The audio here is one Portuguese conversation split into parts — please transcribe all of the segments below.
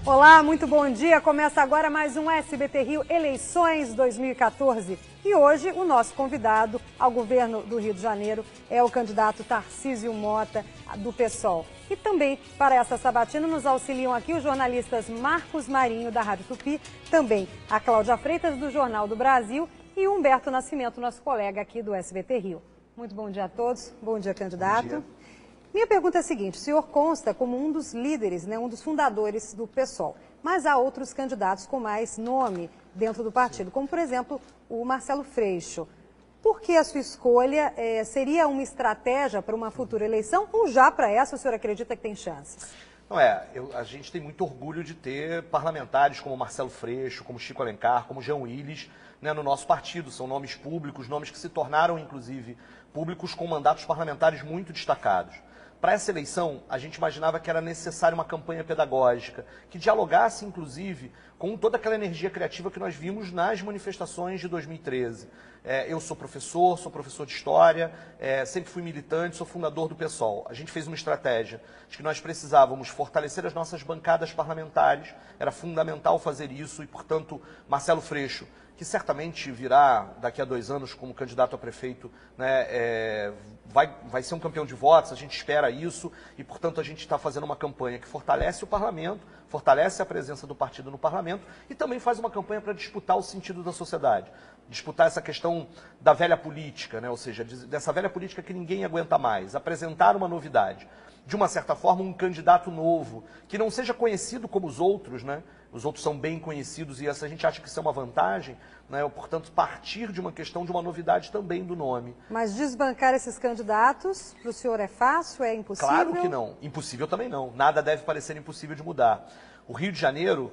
Olá, muito bom dia. Começa agora mais um SBT Rio Eleições 2014. E hoje o nosso convidado ao governo do Rio de Janeiro é o candidato Tarcísio Mota, do PSOL. E também para essa sabatina nos auxiliam aqui os jornalistas Marcos Marinho, da Rádio Tupi, também a Cláudia Freitas, do Jornal do Brasil, e o Humberto Nascimento, nosso colega aqui do SBT Rio. Muito bom dia a todos. Bom dia, candidato. Bom dia. Minha pergunta é a seguinte: o senhor consta como um dos líderes, um dos fundadores do PSOL, mas há outros candidatos com mais nome dentro do partido, como, por exemplo, o Marcelo Freixo. Por que a sua escolha seria uma estratégia para uma futura eleição ou já para essa o senhor acredita que tem chances? Não a gente tem muito orgulho de ter parlamentares como Marcelo Freixo, como Chico Alencar, como Jean Willis, no nosso partido. São nomes públicos, nomes que se tornaram, inclusive, públicos com mandatos parlamentares muito destacados. Para essa eleição, a gente imaginava que era necessária uma campanha pedagógica, que dialogasse, inclusive, com toda aquela energia criativa que nós vimos nas manifestações de 2013. Eu sou professor de História, sempre fui militante, sou fundador do PSOL. A gente fez uma estratégia de que nós precisávamos fortalecer as nossas bancadas parlamentares, era fundamental fazer isso e, portanto, Marcelo Freixo, que certamente virá daqui a 2 anos como candidato a prefeito, vai ser um campeão de votos, a gente espera isso, e, portanto, a gente está fazendo uma campanha que fortalece o parlamento, fortalece a presença do partido no parlamento e também faz uma campanha para disputar o sentido da sociedade, disputar essa questão da velha política, ou seja, dessa velha política que ninguém aguenta mais, apresentar uma novidade. De uma certa forma, um candidato novo, que não seja conhecido como os outros, Os outros são bem conhecidos e essa a gente acha que isso é uma vantagem, Portanto, partir de uma questão de uma novidade também do nome. Mas desbancar esses candidatos, para o senhor é fácil, é impossível? Claro que não. Impossível também não. Nada deve parecer impossível de mudar. O Rio de Janeiro,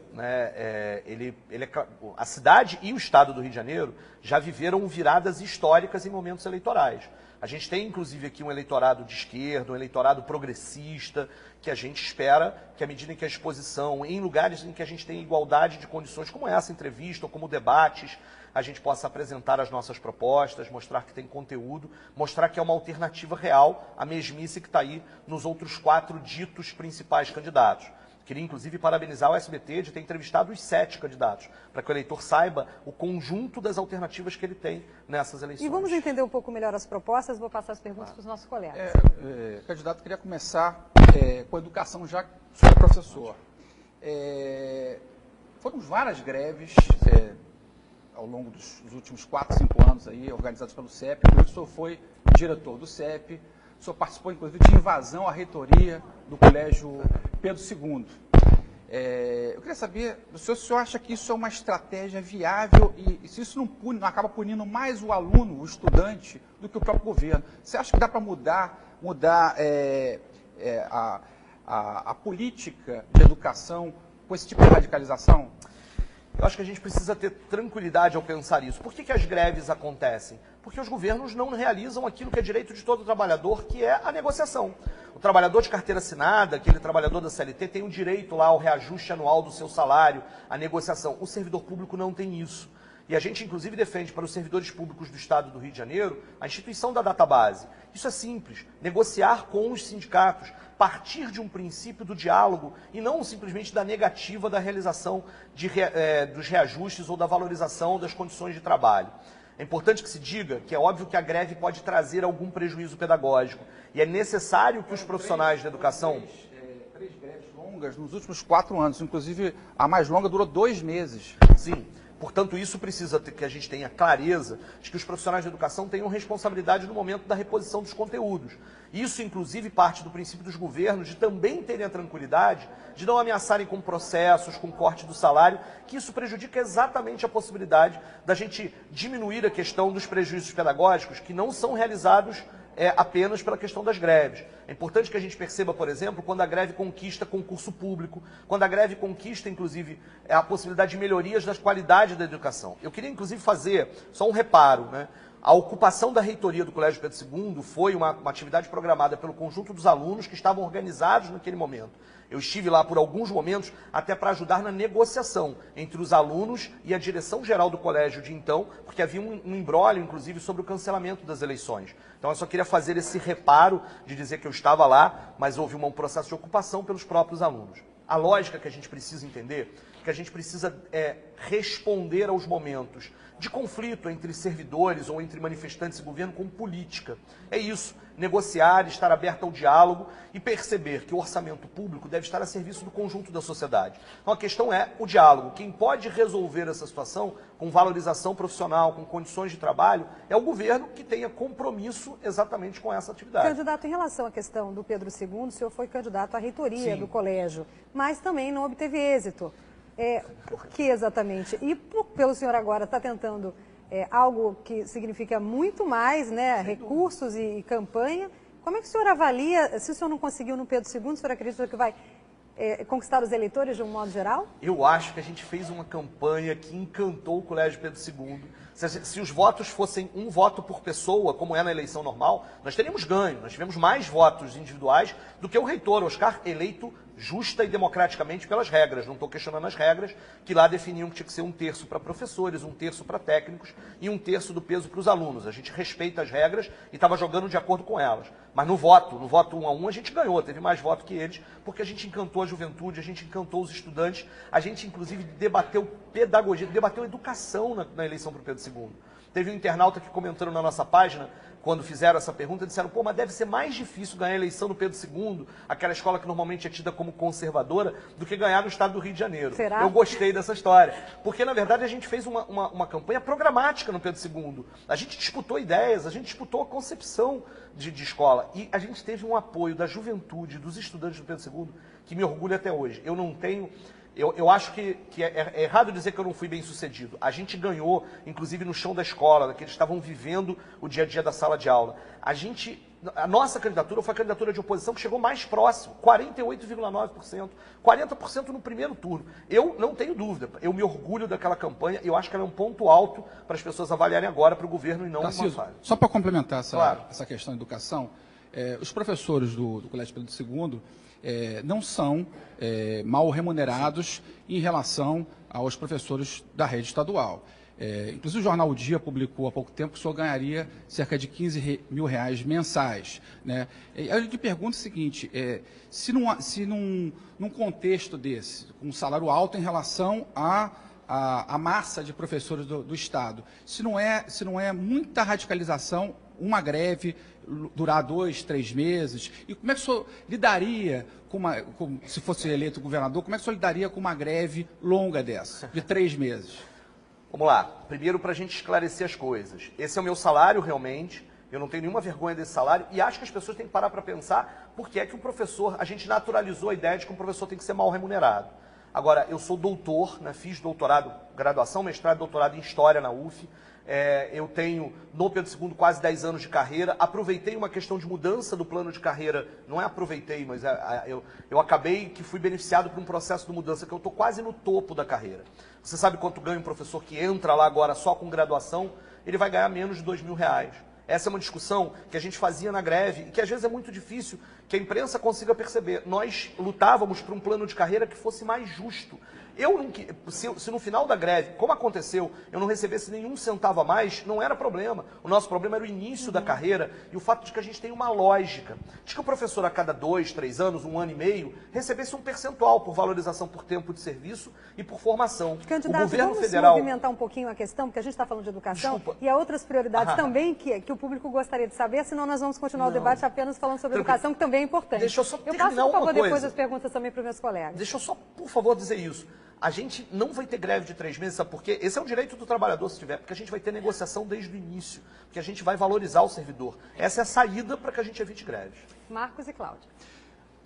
a cidade e o estado do Rio de Janeiro já viveram viradas históricas em momentos eleitorais. A gente tem, inclusive, aqui um eleitorado de esquerda, um eleitorado progressista, que a gente espera que, à medida em que a exposição, em lugares em que a gente tem igualdade de condições, como essa entrevista ou como debates, a gente possa apresentar as nossas propostas, mostrar que tem conteúdo, mostrar que é uma alternativa real à mesmice que está aí nos outros 4 ditos principais candidatos. Queria, inclusive, parabenizar o SBT de ter entrevistado os 7 candidatos, para que o eleitor saiba o conjunto das alternativas que ele tem nessas eleições. E vamos entender um pouco melhor as propostas, vou passar as perguntas para os nossos colegas. Candidato, queria começar com a educação, já que o senhor é professor. Foram várias greves ao longo dos últimos 4, 5 anos, aí, organizadas pelo CEP. O senhor foi diretor do CEP, o senhor participou, inclusive, de invasão à reitoria do Colégio Pedro II. Eu queria saber do senhor se o senhor acha que isso é uma estratégia viável e se isso não acaba punindo mais o aluno, o estudante, do que o próprio governo. Você acha que dá para mudar a política de educação com esse tipo de radicalização? Eu acho que a gente precisa ter tranquilidade ao pensar isso. Por que as greves acontecem? Porque os governos não realizam aquilo que é direito de todo trabalhador, que é a negociação. O trabalhador de carteira assinada, aquele trabalhador da CLT, tem o direito lá ao reajuste anual do seu salário, à negociação. O servidor público não tem isso. E a gente, inclusive, defende para os servidores públicos do Estado do Rio de Janeiro a instituição da database. Isso é simples, negociar com os sindicatos, partir de um princípio do diálogo e não simplesmente da negativa da realização dos reajustes ou da valorização das condições de trabalho. É importante que se diga que é óbvio que a greve pode trazer algum prejuízo pedagógico e é necessário que os profissionais da educação... Três greves longas nos últimos 4 anos, inclusive a mais longa durou 2 meses. Sim. Portanto, isso precisa que a gente tenha clareza de que os profissionais de educação tenham responsabilidade no momento da reposição dos conteúdos. Isso, inclusive, parte do princípio dos governos de também terem a tranquilidade de não ameaçarem com processos, com corte do salário, que isso prejudica exatamente a possibilidade da gente diminuir a questão dos prejuízos pedagógicos que não são realizados apenas pela questão das greves. É importante que a gente perceba, por exemplo, quando a greve conquista concurso público, quando a greve conquista, inclusive, a possibilidade de melhorias da qualidade da educação. Eu queria, inclusive, fazer só um reparo, A ocupação da reitoria do Colégio Pedro II foi uma atividade programada pelo conjunto dos alunos que estavam organizados naquele momento. Eu estive lá por alguns momentos até para ajudar na negociação entre os alunos e a direção geral do colégio de então, porque havia um imbróglio, inclusive, sobre o cancelamento das eleições. Então eu só queria fazer esse reparo de dizer que eu estava lá, mas houve um processo de ocupação pelos próprios alunos. A lógica que a gente precisa entender, que a gente precisa responder aos momentos de conflito entre servidores ou entre manifestantes e governo com política. É isso, negociar, estar aberto ao diálogo e perceber que o orçamento público deve estar a serviço do conjunto da sociedade. Então a questão é o diálogo. Quem pode resolver essa situação com valorização profissional, com condições de trabalho, é o governo que tenha compromisso exatamente com essa atividade. Candidato, em relação à questão do Pedro II, o senhor foi candidato à reitoria do colégio, mas também não obteve êxito. Por que exatamente? E pelo senhor agora está tentando algo que significa muito mais, né, recursos e campanha. Como é que o senhor avalia, se o senhor não conseguiu no Pedro II, o senhor acredita que vai conquistar os eleitores de um modo geral? Eu acho que a gente fez uma campanha que encantou o Colégio Pedro II. Se os votos fossem um voto por pessoa, como é na eleição normal, nós teríamos ganho. Nós tivemos mais votos individuais do que o reitor Oscar, eleito justa e democraticamente pelas regras. Não estou questionando as regras, que lá definiam que tinha que ser 1/3 para professores, 1/3 para técnicos e 1/3 do peso para os alunos. A gente respeita as regras e estava jogando de acordo com elas. Mas no voto 1 a 1, a gente ganhou, teve mais voto que eles, porque a gente encantou a juventude, a gente encantou os estudantes, a gente inclusive debateu pedagogia, debateu educação na eleição para o Pedro II. Teve um internauta que comentando na nossa página, quando fizeram essa pergunta, disseram, pô, mas deve ser mais difícil ganhar a eleição no Pedro II, aquela escola que normalmente é tida como conservadora, do que ganhar no estado do Rio de Janeiro. Será? Eu gostei dessa história, porque na verdade a gente fez uma campanha programática no Pedro II. A gente disputou ideias, a gente disputou a concepção de escola, e a gente teve um apoio da juventude, dos estudantes do Pedro II, que me orgulha até hoje. Eu não tenho... Eu acho que é errado dizer que eu não fui bem sucedido. A gente ganhou, inclusive no chão da escola, que eles estavam vivendo o dia a dia da sala de aula. A nossa candidatura foi a candidatura de oposição que chegou mais próximo, 48,9%, 40% no primeiro turno. Eu não tenho dúvida, eu me orgulho daquela campanha, eu acho que ela é um ponto alto para as pessoas avaliarem agora para o governo e não uma falha. Só para complementar Claro. essa questão da educação, os professores do Colégio Pedro II não são mal remunerados em relação aos professores da rede estadual. Inclusive o jornal O Dia publicou há pouco tempo que o senhor ganharia cerca de R$15 mil mensais. Né? Eu lhe pergunto o seguinte, se num contexto desse, com um salário alto em relação à massa de professores do Estado, se não é muita radicalização, uma greve durar 2, 3 meses, e como é que o senhor lidaria se fosse eleito governador, como é que o senhor lidaria com uma greve longa dessa, de 3 meses? Vamos lá. Primeiro, para a gente esclarecer as coisas. Esse é o meu salário, realmente. Eu não tenho nenhuma vergonha desse salário. E acho que as pessoas têm que parar para pensar por que é que o professor... A gente naturalizou a ideia de que um professor tem que ser mal remunerado. Agora, eu sou doutor, né, fiz doutorado, graduação, mestrado e doutorado em História na UF. Eu tenho, no Pedro II, quase 10 anos de carreira. Aproveitei uma questão de mudança do plano de carreira. Não é aproveitei, mas eu acabei que fui beneficiado por um processo de mudança, que eu estou quase no topo da carreira. Você sabe quanto ganha um professor que entra lá agora só com graduação? Ele vai ganhar menos de R$2.000. Essa é uma discussão que a gente fazia na greve e que às vezes é muito difícil que a imprensa consiga perceber. Nós lutávamos por um plano de carreira que fosse mais justo. Se no final da greve, como aconteceu, eu não recebesse nenhum centavo a mais, não era problema. O nosso problema era o início da carreira e o fato de que a gente tem uma lógica. De que o professor a cada 2, 3 anos, 1 ano e meio, recebesse um percentual por valorização por tempo de serviço e por formação. Candidato, o governo vamos federal... movimentar um pouquinho a questão, porque a gente está falando de educação. Desculpa. E há outras prioridades também que o público gostaria de saber, senão nós vamos continuar o debate apenas falando sobre educação, que também é importante. Deixa eu só terminar passo, por favor, uma depois coisa. as perguntas também para os meus colegas. Deixa eu só, por favor, dizer isso. A gente não vai ter greve de 3 meses, sabe por quê? Esse é um direito do trabalhador, se tiver, porque a gente vai ter negociação desde o início, porque a gente vai valorizar o servidor. Essa é a saída para que a gente evite greves. Marcos e Cláudia.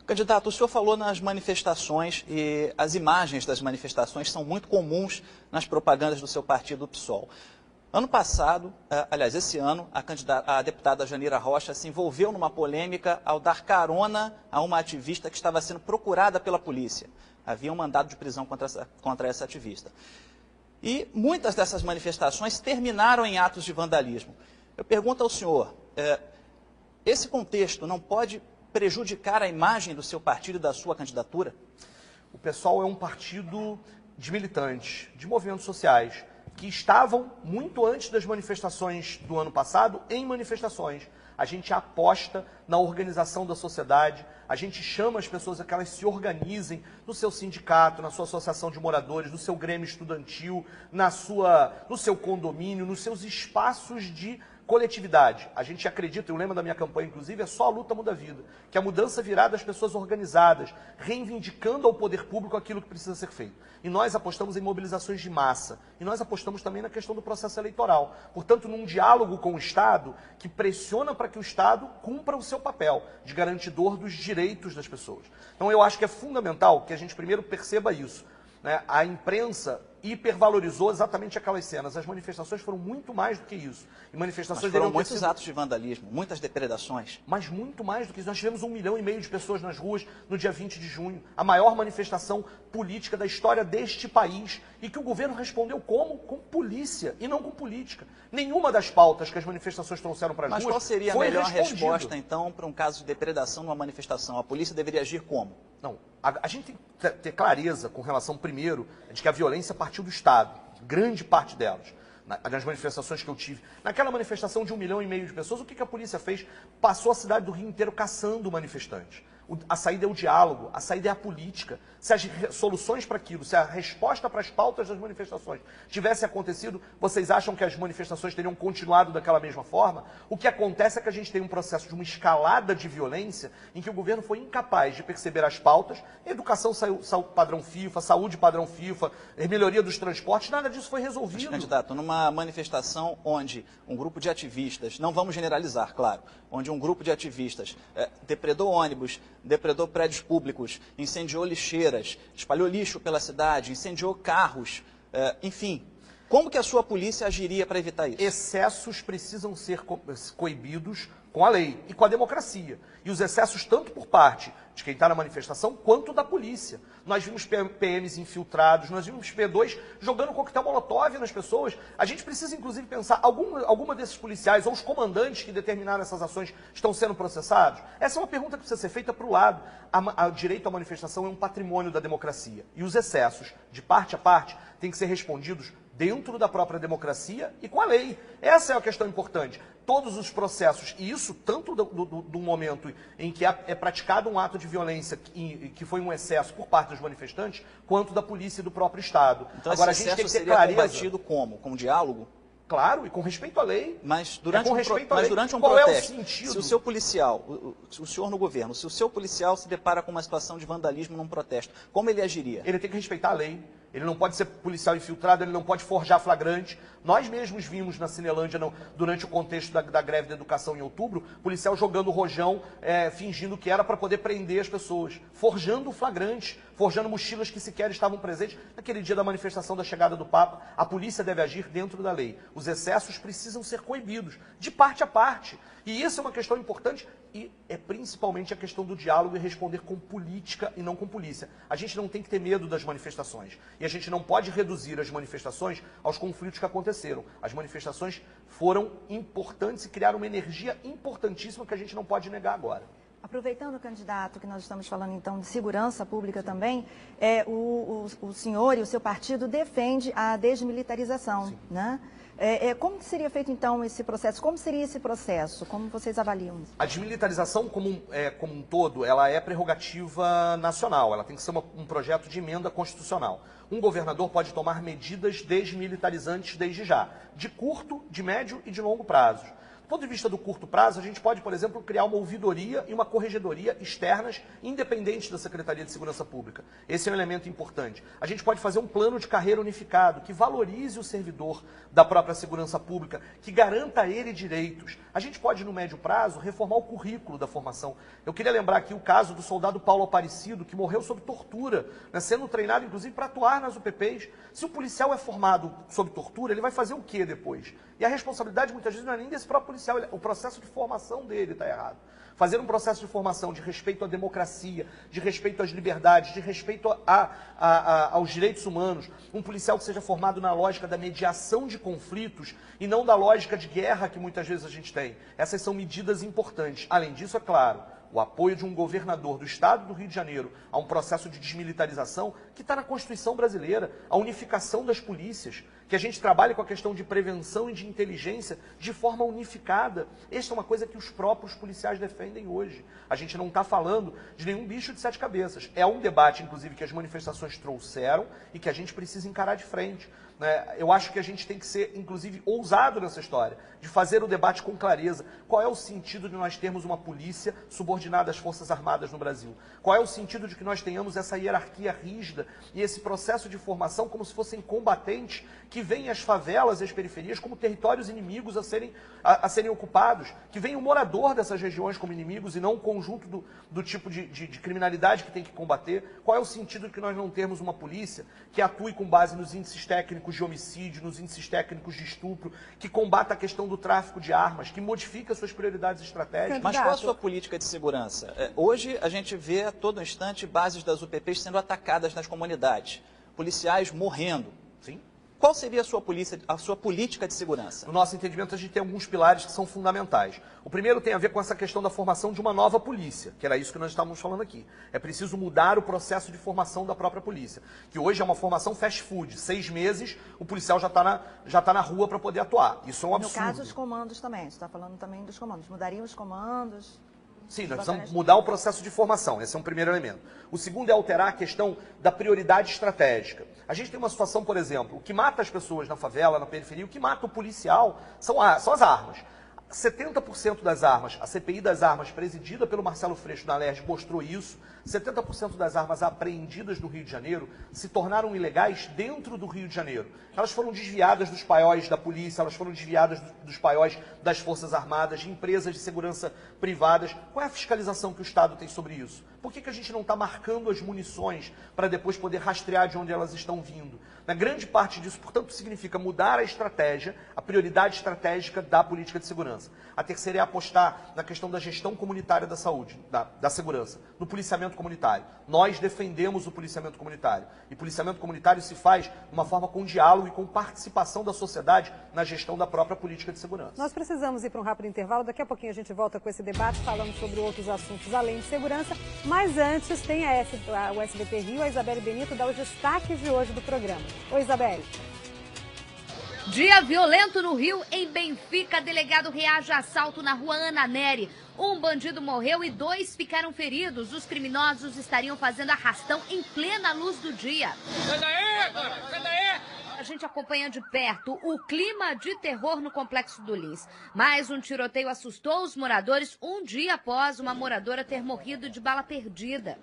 Candidato, o senhor falou nas manifestações e as imagens das manifestações são muito comuns nas propagandas do seu partido, o PSOL. Ano passado, aliás, esse ano, a deputada Janira Rocha se envolveu numa polêmica ao dar carona a uma ativista que estava sendo procurada pela polícia. Havia um mandado de prisão contra essa ativista. E muitas dessas manifestações terminaram em atos de vandalismo. Eu pergunto ao senhor, esse contexto não pode prejudicar a imagem do seu partido e da sua candidatura? O PSOL é um partido de militantes, de movimentos sociais, que estavam, muito antes das manifestações do ano passado, em manifestações. A gente aposta na organização da sociedade, a gente chama as pessoas a que elas se organizem no seu sindicato, na sua associação de moradores, no seu grêmio estudantil, no seu condomínio, nos seus espaços de coletividade. A gente acredita, e o lema da minha campanha, inclusive, é só a luta muda a vida. Que a mudança virá das pessoas organizadas, reivindicando ao poder público aquilo que precisa ser feito. E nós apostamos em mobilizações de massa. E nós apostamos também na questão do processo eleitoral. Portanto, num diálogo com o Estado, que pressiona para que o Estado cumpra o seu papel de garantidor dos direitos das pessoas. Então, eu acho que é fundamental que a gente primeiro perceba isso. Né? A imprensa hipervalorizou exatamente aquelas cenas. As manifestações foram muito mais do que isso. E manifestações foram muitos atos de vandalismo, muitas depredações. Mas muito mais do que isso. Nós tivemos 1,5 milhão de pessoas nas ruas no dia 20 de junho. A maior manifestação política da história deste país. E que o governo respondeu como? Com polícia e não com política. Nenhuma das pautas que as manifestações trouxeram para as ruas foi respondido. Mas qual seria a melhor resposta, então, para um caso de depredação numa manifestação? A polícia deveria agir como? Não, a gente tem que ter clareza com relação, primeiro, de que a violência partiu do Estado, grande parte delas. Nas manifestações que eu tive. Naquela manifestação de 1,5 milhão de pessoas, o que a polícia fez? Passou a cidade do Rio inteiro caçando manifestantes. A saída é o diálogo, a saída é a política. Se as soluções para aquilo, se a resposta para as pautas das manifestações tivesse acontecido, vocês acham que as manifestações teriam continuado daquela mesma forma? O que acontece é que a gente tem um processo de uma escalada de violência em que o governo foi incapaz de perceber as pautas, educação padrão FIFA, saúde padrão FIFA, melhoria dos transportes, nada disso foi resolvido. Mas, candidato, numa manifestação onde um grupo de ativistas, não vamos generalizar, claro, onde um grupo de ativistas depredou ônibus, depredou prédios públicos, incendiou lixeiras, espalhou lixo pela cidade, incendiou carros, enfim. Como que a sua polícia agiria para evitar isso? Excessos precisam ser coibidos com a lei e com a democracia. E os excessos tanto por parte de quem está na manifestação, quanto da polícia. Nós vimos PMs infiltrados, nós vimos P2 jogando coquetel molotov nas pessoas. A gente precisa, inclusive, pensar, alguma desses policiais ou os comandantes que determinaram essas ações estão sendo processados? Essa é uma pergunta que precisa ser feita para o lado. O direito à manifestação é um patrimônio da democracia. E os excessos, de parte a parte, têm que ser respondidos dentro da própria democracia e com a lei. Essa é a questão importante. Todos os processos, e isso tanto do momento em que é praticado um ato de violência que foi um excesso por parte dos manifestantes, quanto da polícia e do próprio Estado. Então, agora, esse a gente tem que ter seria clareza. Combatido como? Com diálogo? Claro, e com respeito à lei. Mas durante um protesto, qual é o sentido? Se o seu policial, o senhor no governo, se o seu policial se depara com uma situação de vandalismo num protesto, como ele agiria? Ele tem que respeitar a lei. Ele não pode ser policial infiltrado, ele não pode forjar flagrante. Nós mesmos vimos na Cinelândia, durante o contexto da greve da educação em outubro, policial jogando rojão, fingindo que era para poder prender as pessoas, forjando flagrante, forjando mochilas que sequer estavam presentes. Naquele dia da manifestação da chegada do Papa, a polícia deve agir dentro da lei. Os excessos precisam ser coibidos, de parte a parte. E isso é uma questão importante e é principalmente a questão do diálogo e responder com política e não com polícia. A gente não tem que ter medo das manifestações. E a gente não pode reduzir as manifestações aos conflitos que aconteceram. As manifestações foram importantes e criaram uma energia importantíssima que a gente não pode negar agora. Aproveitando, candidato, que nós estamos falando então de segurança pública também, o senhor e o seu partido defende a desmilitarização, né? Como seria feito então esse processo? Como seria esse processo? Como vocês avaliam isso? A desmilitarização como um todo, ela é prerrogativa nacional, ela tem que ser um projeto de emenda constitucional. Um governador pode tomar medidas desmilitarizantes desde já, de curto, de médio e de longo prazo. Do ponto de vista do curto prazo, a gente pode, por exemplo, criar uma ouvidoria e uma corregedoria externas, independentes da Secretaria de Segurança Pública. Esse é um elemento importante. A gente pode fazer um plano de carreira unificado, que valorize o servidor da própria segurança pública, que garanta a ele direitos. A gente pode, no médio prazo, reformar o currículo da formação. Eu queria lembrar aqui o caso do soldado Paulo Aparecido, que morreu sob tortura, né, sendo treinado, inclusive, para atuar nas UPPs. Se o policial é formado sob tortura, ele vai fazer o quê depois? E a responsabilidade, muitas vezes, não é nem desse próprio policial, o processo de formação dele está errado. Fazer um processo de formação de respeito à democracia, de respeito às liberdades, de respeito aos direitos humanos, um policial que seja formado na lógica da mediação de conflitos e não da lógica de guerra que muitas vezes a gente tem. Essas são medidas importantes. Além disso, é claro, o apoio de um governador do estado do Rio de Janeiro a um processo de desmilitarização que está na Constituição brasileira, a unificação das polícias, que a gente trabalhe com a questão de prevenção e de inteligência de forma unificada. Esta é uma coisa que os próprios policiais defendem hoje. A gente não está falando de nenhum bicho de 7 cabeças. É um debate, inclusive, que as manifestações trouxeram e que a gente precisa encarar de frente. Eu acho que a gente tem que ser, inclusive, ousado nessa história, de fazer o debate com clareza. Qual é o sentido de nós termos uma polícia subordinada às Forças Armadas no Brasil? Qual é o sentido de que nós tenhamos essa hierarquia rígida e esse processo de formação como se fossem combatentes que veem as favelas e as periferias como territórios inimigos a serem ocupados, que veem o morador dessas regiões como inimigos e não o conjunto do tipo de criminalidade que tem que combater? Qual é o sentido de que nós não termos uma polícia que atue com base nos índices técnicos de homicídio, nos índices técnicos de estupro, que combata a questão do tráfico de armas, que modifica suas prioridades estratégicas? Mas qual a sua política de segurança? Hoje a gente vê a todo instante bases das UPPs sendo atacadas nas comunidades, policiais morrendo. Sim. Qual seria a sua política de segurança? No nosso entendimento, a gente tem alguns pilares que são fundamentais. O primeiro tem a ver com essa questão da formação de uma nova polícia, que era isso que nós estávamos falando aqui. É preciso mudar o processo de formação da própria polícia, que hoje é uma formação fast food. 6 meses, o policial já está na rua para poder atuar. Isso é um absurdo. No caso, os comandos também. Você está falando também dos comandos. Mudariam os comandos? Sim, nós precisamos mudar o processo de formação, esse é um primeiro elemento. O segundo é alterar a questão da prioridade estratégica. A gente tem uma situação, por exemplo, o que mata as pessoas na favela, na periferia, o que mata o policial são as armas. 70% das armas, a CPI das armas, presidida pelo Marcelo Freixo na Alerj, mostrou isso. 70% das armas apreendidas no Rio de Janeiro se tornaram ilegais dentro do Rio de Janeiro. Elas foram desviadas dos paióis da polícia, elas foram desviadas dos paióis das Forças Armadas, de empresas de segurança privadas. Qual é a fiscalização que o Estado tem sobre isso? Por que a gente não está marcando as munições para depois poder rastrear de onde elas estão vindo? Na grande parte disso, portanto, significa mudar a estratégia, a prioridade estratégica da política de segurança. A terceira é apostar na questão da gestão comunitária da saúde, da segurança, no policiamento comunitário. Nós defendemos o policiamento comunitário. E policiamento comunitário se faz de uma forma com diálogo e com participação da sociedade na gestão da própria política de segurança. Nós precisamos ir para um rápido intervalo. Daqui a pouquinho a gente volta com esse debate, falando sobre outros assuntos além de segurança. Mas antes, tem o SBT Rio, a Isabelle Benito dá os destaques de hoje do programa. Oi, Isabelle. Dia violento no Rio. Em Benfica, delegado reage a assalto na rua Ana Nery. Um bandido morreu e 2 ficaram feridos. Os criminosos estariam fazendo arrastão em plena luz do dia. Sai daí, agora! Sai daí! A gente acompanha de perto o clima de terror no Complexo do Lins. Mais um tiroteio assustou os moradores um dia após uma moradora ter morrido de bala perdida.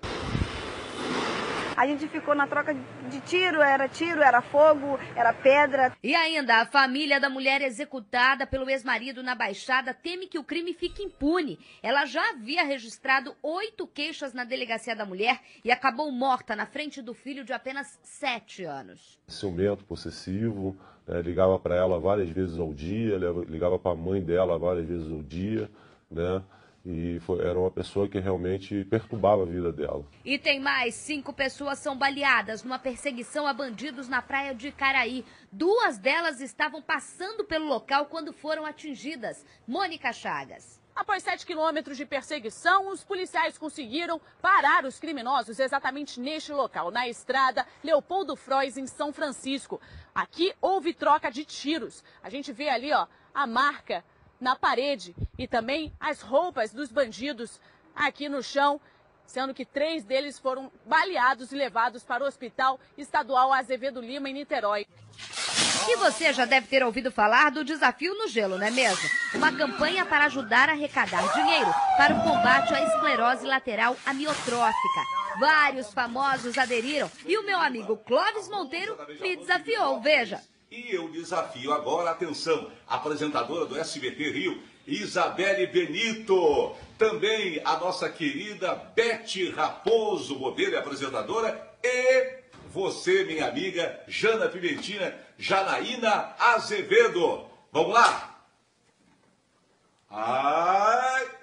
A gente ficou na troca de tiro, era fogo, era pedra. E ainda, a família da mulher executada pelo ex-marido na Baixada teme que o crime fique impune. Ela já havia registrado 8 queixas na delegacia da mulher e acabou morta na frente do filho de apenas 7 anos. Ciumento, possessivo, ligava para ela várias vezes ao dia, ligava para a mãe dela várias vezes ao dia, né? E era uma pessoa que realmente perturbava a vida dela. E tem mais, 5 pessoas são baleadas numa perseguição a bandidos na praia de Icaraí. 2 delas estavam passando pelo local quando foram atingidas. Mônica Chagas. Após 7 quilômetros de perseguição, os policiais conseguiram parar os criminosos exatamente neste local, na estrada Leopoldo Frois, em São Francisco. Aqui houve troca de tiros. A gente vê ali, ó, a marca na parede e também as roupas dos bandidos aqui no chão, sendo que 3 deles foram baleados e levados para o Hospital Estadual Azevedo Lima, em Niterói. E você já deve ter ouvido falar do Desafio no Gelo, não é mesmo? Uma campanha para ajudar a arrecadar dinheiro para o combate à esclerose lateral amiotrófica. Vários famosos aderiram e o meu amigo Clóvis Monteiro me desafiou, veja. E eu desafio agora, atenção, a apresentadora do SBT Rio, Isabelle Benito. Também a nossa querida Beth Raposo, modelo e apresentadora. E você, minha amiga Jana Pimentina, Janaína Azevedo. Vamos lá? Ai...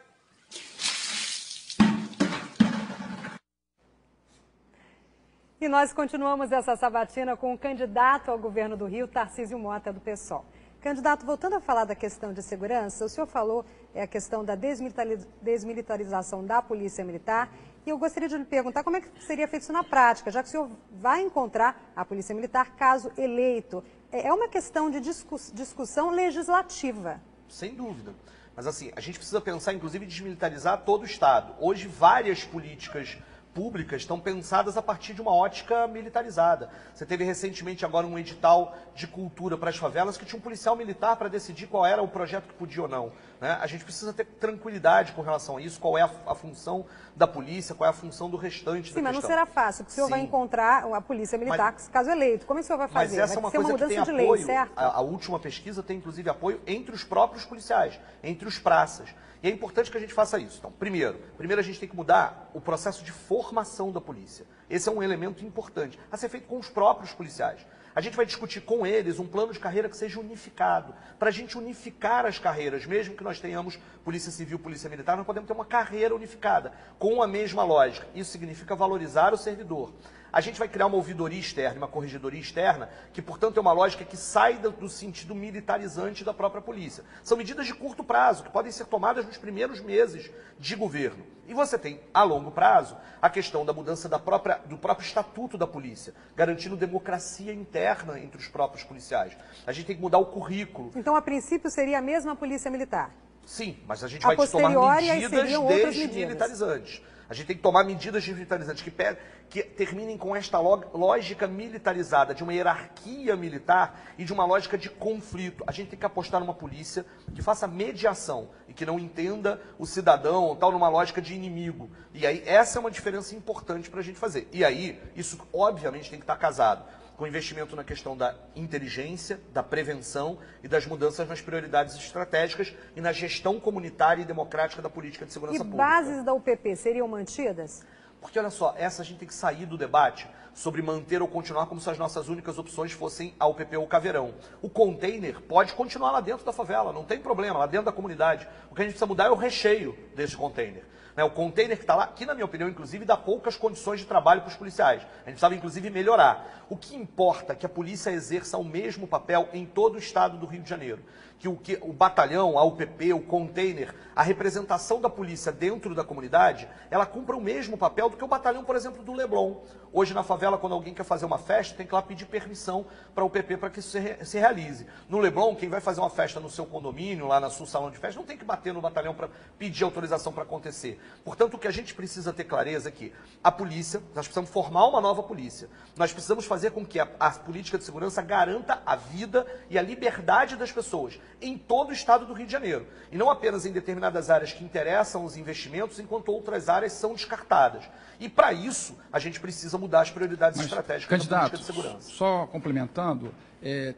E nós continuamos essa sabatina com o candidato ao governo do Rio, Tarcísio Mota, do PSOL. Candidato, voltando a falar da questão de segurança, o senhor falou a questão da desmilitarização da Polícia Militar E eu gostaria de lhe perguntar como é que seria feito isso na prática, já que o senhor vai encontrar a Polícia Militar caso eleito. É uma questão de discussão legislativa. Sem dúvida. Mas assim, a gente precisa pensar, inclusive, em desmilitarizar todo o Estado. Hoje, várias políticas públicas estão pensadas a partir de uma ótica militarizada. Você teve recentemente agora um edital de cultura para as favelas que tinha um policial militar para decidir qual era o projeto que podia ou não. Né? A gente precisa ter tranquilidade com relação a isso, qual é a função da polícia, qual é a função do restante da questão. Sim, mas não será fácil, porque o senhor vai encontrar a polícia militar, caso eleito. Como é que o senhor vai fazer? Mas essa vai é uma ser uma coisa que mudança tem de apoio. lei, certo? A última pesquisa tem, inclusive, apoio entre os próprios policiais, entre os praças. E é importante que a gente faça isso. Então, primeiro a gente tem que mudar o processo de formação da polícia. Esse é um elemento importante, a ser feito com os próprios policiais. A gente vai discutir com eles um plano de carreira que seja unificado, para a gente unificar as carreiras, mesmo que nós tenhamos Polícia Civil, Polícia Militar, nós podemos ter uma carreira unificada, com a mesma lógica. Isso significa valorizar o servidor. A gente vai criar uma ouvidoria externa, uma corregedoria externa, que, portanto, é uma lógica que sai do sentido militarizante da própria polícia. São medidas de curto prazo, que podem ser tomadas nos primeiros meses de governo. E você tem, a longo prazo, a questão da mudança do próprio estatuto da polícia, garantindo democracia interna entre os próprios policiais. A gente tem que mudar o currículo. Então, a princípio, seria a mesma polícia militar? Sim, mas a gente vai tomar medidas desmilitarizantes. A gente tem que tomar medidas desmilitarizantes que terminem com esta lógica militarizada, de uma hierarquia militar e de uma lógica de conflito. A gente tem que apostar numa polícia que faça mediação e que não entenda o cidadão tal numa lógica de inimigo. E aí essa é uma diferença importante para a gente fazer. E aí isso obviamente tem que estar casado com investimento na questão da inteligência, da prevenção e das mudanças nas prioridades estratégicas e na gestão comunitária e democrática da política de segurança pública. E bases da UPP seriam mantidas? Porque, olha só, essa a gente tem que sair do debate sobre manter ou continuar como se as nossas únicas opções fossem a UPP ou o Caveirão. O container pode continuar lá dentro da favela, não tem problema, lá dentro da comunidade. O que a gente precisa mudar é o recheio desse container. O container que está lá, que na minha opinião, inclusive, dá poucas condições de trabalho para os policiais. A gente precisava, inclusive, melhorar. O que importa é que a polícia exerça o mesmo papel em todo o estado do Rio de Janeiro. Que o batalhão, a UPP, o container, a representação da polícia dentro da comunidade, ela cumpra o mesmo papel do que o batalhão, por exemplo, do Leblon. Hoje, na favela, quando alguém quer fazer uma festa, tem que ir lá pedir permissão para a UPP para que isso se realize. No Leblon, quem vai fazer uma festa no seu condomínio, lá na sua salão de festa, não tem que bater no batalhão para pedir autorização para acontecer. Portanto, o que a gente precisa ter clareza é que a polícia, nós precisamos formar uma nova polícia. Nós precisamos fazer com que a política de segurança garanta a vida e a liberdade das pessoas em todo o estado do Rio de Janeiro. E não apenas em determinadas áreas que interessam os investimentos, enquanto outras áreas são descartadas. E para isso, a gente precisa mudar as prioridades estratégicas da política de segurança. Só complementando,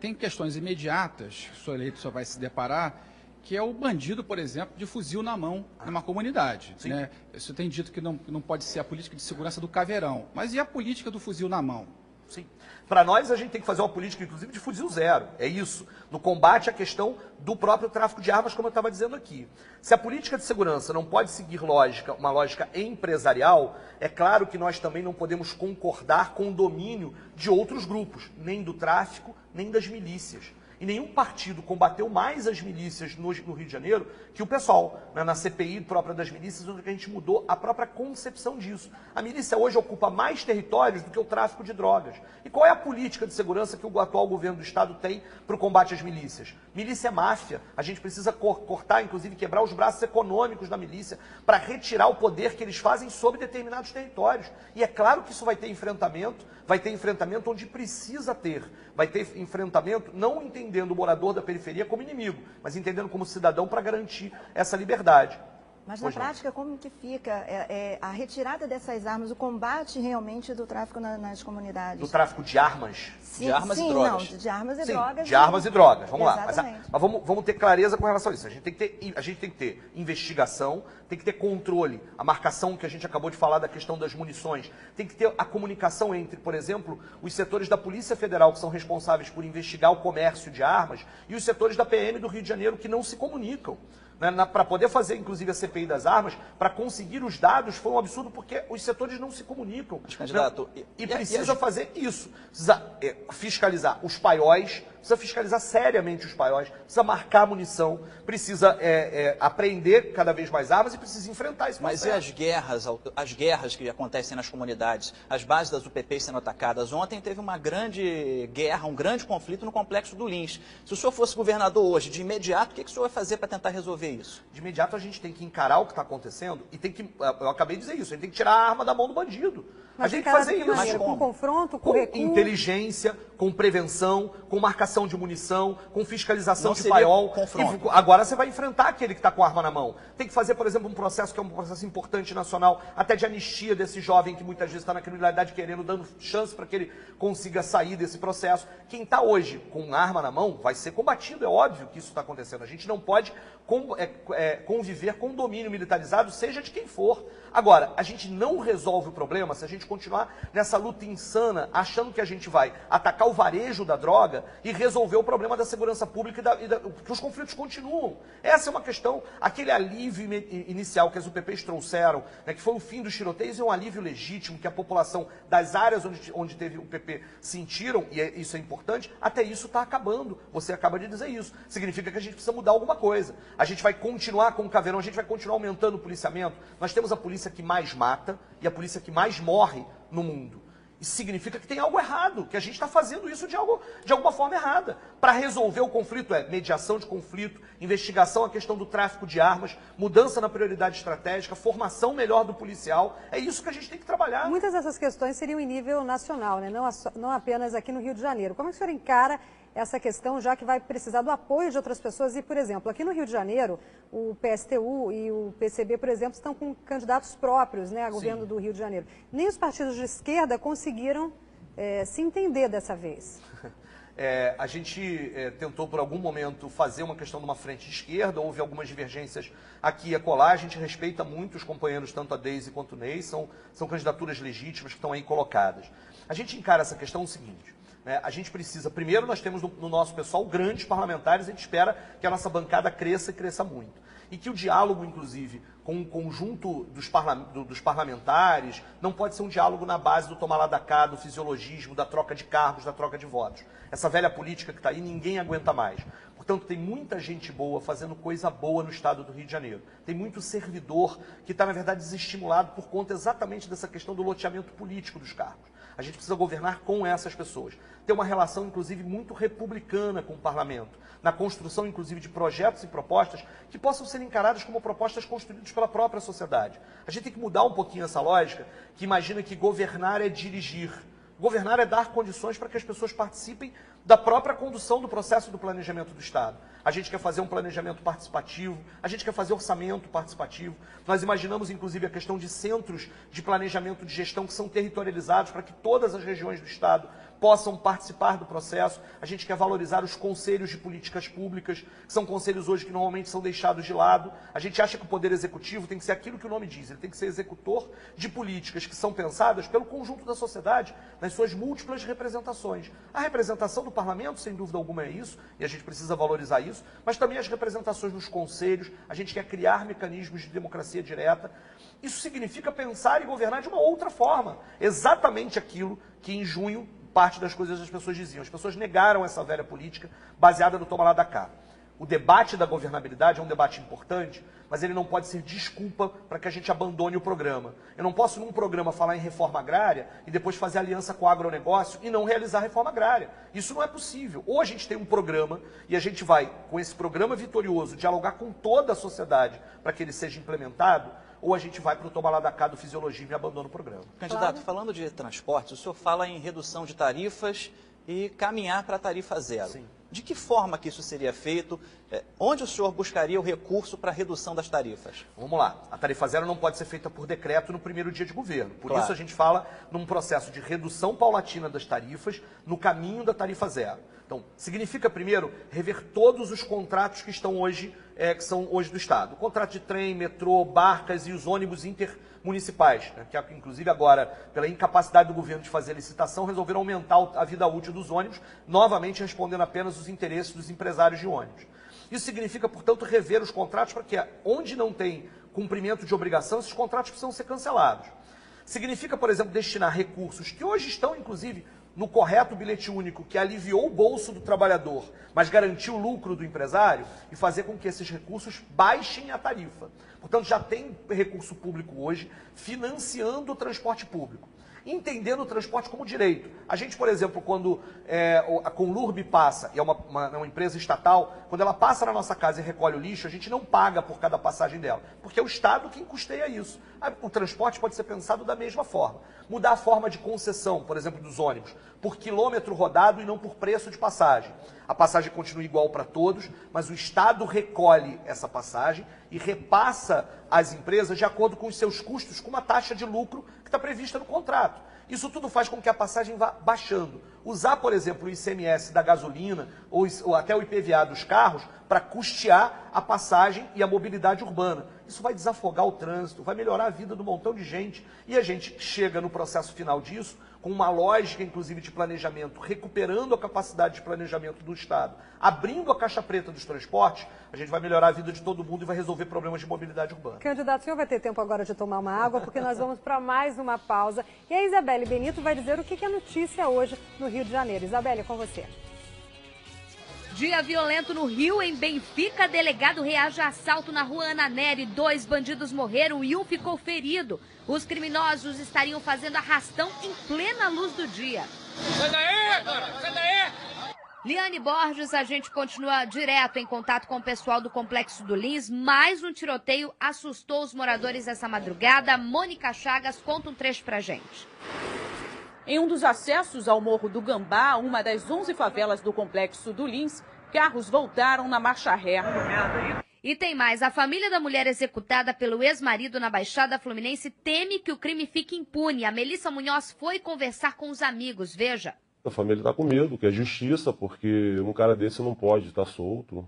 tem questões imediatas, que o senhor eleito só vai se deparar, que é o bandido, por exemplo, de fuzil na mão numa comunidade. Né? Você tem dito que não pode ser a política de segurança do Caveirão, mas e a política do fuzil na mão? Sim. Para nós, a gente tem que fazer uma política, inclusive, de fuzil zero. É isso. No combate à questão do próprio tráfico de armas, como eu estava dizendo aqui. Se a política de segurança não pode seguir uma lógica empresarial, é claro que nós também não podemos concordar com o domínio de outros grupos, nem do tráfico, nem das milícias. E nenhum partido combateu mais as milícias no Rio de Janeiro que o pessoal, na CPI própria das milícias, onde a gente mudou a própria concepção disso. A milícia hoje ocupa mais territórios do que o tráfico de drogas. E qual é a política de segurança que o atual governo do Estado tem para o combate às milícias? Milícia é máfia. A gente precisa cortar, inclusive quebrar os braços econômicos da milícia para retirar o poder que eles fazem sobre determinados territórios. E é claro que isso vai ter enfrentamento onde precisa ter. Vai ter enfrentamento não entendendo o morador da periferia como inimigo, mas entendendo como cidadão para garantir essa liberdade. Mas na prática, como que fica a retirada dessas armas, o combate realmente do tráfico nas comunidades? Do tráfico de armas? Sim, de armas e drogas. Não, de armas e drogas. De armas e drogas, vamos lá. Exatamente. Mas vamos ter clareza com relação a isso. A gente tem que ter investigação, tem que ter controle, a marcação que a gente acabou de falar da questão das munições, tem que ter a comunicação entre, por exemplo, os setores da Polícia Federal, que são responsáveis por investigar o comércio de armas, e os setores da PM do Rio de Janeiro, que não se comunicam. para poder fazer, inclusive, a CPI das armas, para conseguir os dados, foi um absurdo, porque os setores não se comunicam. Mas, candidato, e precisa fazer isso. Precisa fiscalizar os paióis, precisa fiscalizar seriamente os paióis, precisa marcar munição, precisa apreender cada vez mais armas e precisa enfrentar esse processo. Mas e as guerras que acontecem nas comunidades, as bases das UPPs sendo atacadas? Ontem teve uma grande guerra, um grande conflito no complexo do Lins. Se o senhor fosse governador hoje, de imediato, o que o senhor vai fazer para tentar resolver isso? De imediato a gente tem que encarar o que está acontecendo e tem que, eu acabei de dizer isso, a gente tem que tirar a arma da mão do bandido. Mas a gente tem que fazer isso. Maneira, com confronto, com recuo. Inteligência, com prevenção, com marcação de munição, com fiscalização Não de seria paiol. confronto. Agora você vai enfrentar aquele que está com a arma na mão. Tem que fazer, por exemplo, um processo que é um processo importante nacional, até de anistia desse jovem que muitas vezes está na criminalidade querendo, dando chance para que ele consiga sair desse processo. Quem está hoje com arma na mão vai ser combatido, é óbvio que isso está acontecendo. A gente não pode conviver com domínio militarizado, seja de quem for. Agora, a gente não resolve o problema se a gente continuar nessa luta insana, achando que a gente vai atacar o varejo da droga e resolver o problema da segurança pública que os conflitos continuam. Essa é uma questão, aquele alívio inicial que as UPPs trouxeram, né, que foi o fim dos tiroteios, é um alívio legítimo que a população das áreas onde teve UPP sentiram, e isso é importante, até isso está acabando. Você acaba de dizer isso. Significa que a gente precisa mudar alguma coisa. A gente vai continuar com o caveirão, a gente vai continuar aumentando o policiamento. Nós temos a polícia que mais mata e a polícia que mais morre no mundo. Isso significa que tem algo errado, que a gente está fazendo isso de alguma forma errada. Para resolver o conflito mediação de conflito, investigação, a questão do tráfico de armas, mudança na prioridade estratégica, formação melhor do policial. É isso que a gente tem que trabalhar. Muitas dessas questões seriam em nível nacional, né? Não apenas aqui no Rio de Janeiro. Como é que o senhor encara essa questão, já que vai precisar do apoio de outras pessoas? E, por exemplo, aqui no Rio de Janeiro, o PSTU e o PCB, por exemplo, estão com candidatos próprios, né, a governo do Rio de Janeiro. Nem os partidos de esquerda conseguiram se entender dessa vez. A gente tentou por algum momento fazer uma questão de uma frente de esquerda, houve algumas divergências aqui e acolá, a gente respeita muito os companheiros, tanto a Deise quanto o Ney, são candidaturas legítimas que estão aí colocadas. A gente encara essa questão o seguinte: a gente precisa, primeiro nós temos no nosso pessoal grandes parlamentares, a gente espera que a nossa bancada cresça e cresça muito. E que o diálogo, inclusive, com o conjunto dos parlamentares, não pode ser um diálogo na base do tomar lá da cá, do fisiologismo, da troca de cargos, da troca de votos. Essa velha política que está aí, ninguém aguenta mais. Portanto, tem muita gente boa fazendo coisa boa no estado do Rio de Janeiro. Tem muito servidor que está, na verdade, desestimulado por conta exatamente dessa questão do loteamento político dos cargos. A gente precisa governar com essas pessoas. Ter uma relação, inclusive, muito republicana com o parlamento. Na construção, inclusive, de projetos e propostas que possam ser encaradas como propostas construídas pela própria sociedade. A gente tem que mudar um pouquinho essa lógica que imagina que governar é dirigir. Governar é dar condições para que as pessoas participem da própria condução do processo do planejamento do Estado. A gente quer fazer um planejamento participativo, a gente quer fazer orçamento participativo. Nós imaginamos, inclusive, a questão de centros de planejamento de gestão que são territorializados para que todas as regiões do Estado possam participar do processo. A gente quer valorizar os conselhos de políticas públicas, que são conselhos hoje que normalmente são deixados de lado. A gente acha que o Poder Executivo tem que ser aquilo que o nome diz, ele tem que ser executor de políticas que são pensadas pelo conjunto da sociedade, nas suas múltiplas representações. A representação do parlamento, sem dúvida alguma, é isso, e a gente precisa valorizar isso, mas também as representações nos conselhos. A gente quer criar mecanismos de democracia direta. Isso significa pensar e governar de uma outra forma. Exatamente aquilo que em junho parte das coisas as pessoas diziam. As pessoas negaram essa velha política baseada no toma lá da cá. O debate da governabilidade é um debate importante, mas ele não pode ser desculpa para que a gente abandone o programa. Eu não posso, num programa, falar em reforma agrária e depois fazer aliança com o agronegócio e não realizar a reforma agrária. Isso não é possível. Ou a gente tem um programa e a gente vai, com esse programa vitorioso, dialogar com toda a sociedade para que ele seja implementado, ou a gente vai para o toma lá da cá do fisiologismo e abandona o programa. Candidato, falando de transportes, o senhor fala em redução de tarifas e caminhar para a tarifa zero. Sim. De que forma que isso seria feito? Onde o senhor buscaria o recurso para a redução das tarifas? Vamos lá. A tarifa zero não pode ser feita por decreto no primeiro dia de governo. Por Claro. isso a gente fala num processo de redução paulatina das tarifas no caminho da tarifa zero. Então, significa, primeiro, rever todos os contratos que estão hoje, que são hoje do Estado. O contrato de trem, metrô, barcas e os ônibus intermunicipais, né, que inclusive agora, pela incapacidade do governo de fazer a licitação, resolveram aumentar a vida útil dos ônibus, novamente respondendo apenas os interesses dos empresários de ônibus. Isso significa, portanto, rever os contratos para que, onde não tem cumprimento de obrigação, esses contratos precisam ser cancelados. Significa, por exemplo, destinar recursos que hoje estão, inclusive, no correto bilhete único, que aliviou o bolso do trabalhador, mas garantiu o lucro do empresário, e fazer com que esses recursos baixem a tarifa. Portanto, já tem recurso público hoje financiando o transporte público, entendendo o transporte como direito. A gente, por exemplo, quando a Conlurb passa, e é uma empresa estatal, quando ela passa na nossa casa e recolhe o lixo, a gente não paga por cada passagem dela, porque é o Estado quem custeia isso. O transporte pode ser pensado da mesma forma. Mudar a forma de concessão, por exemplo, dos ônibus, por quilômetro rodado e não por preço de passagem. A passagem continua igual para todos, mas o Estado recolhe essa passagem e repassa às empresas de acordo com os seus custos, com uma taxa de lucro que está prevista no contrato. Isso tudo faz com que a passagem vá baixando. Usar, por exemplo, o ICMS da gasolina ou até o IPVA dos carros para custear a passagem e a mobilidade urbana. Isso vai desafogar o trânsito, vai melhorar a vida de um montão de gente, e a gente chega no processo final disso com uma lógica, inclusive, de planejamento, recuperando a capacidade de planejamento do Estado, abrindo a caixa preta dos transportes, a gente vai melhorar a vida de todo mundo e vai resolver problemas de mobilidade urbana. Candidato, o senhor vai ter tempo agora de tomar uma água, porque nós vamos para mais uma pausa. E a Isabelle Benito vai dizer o que é notícia hoje no Rio de Janeiro. Isabelle, é com você. Dia violento no Rio, em Benfica, delegado reage a assalto na rua Ana Nery. 2 bandidos morreram e um ficou ferido. Os criminosos estariam fazendo arrastão em plena luz do dia. Sai daí, cara! Sai daí! Liane Borges, a gente continua direto em contato com o pessoal do Complexo do Lins. Mais um tiroteio assustou os moradores essa madrugada. Mônica Chagas conta um trecho pra gente. Em um dos acessos ao Morro do Gambá, uma das 11 favelas do Complexo do Lins, carros voltaram na marcha ré. E tem mais, a família da mulher executada pelo ex-marido na Baixada Fluminense teme que o crime fique impune. A Melissa Munhoz foi conversar com os amigos, veja. A família está com medo, que é justiça, porque um cara desse não pode estar solto.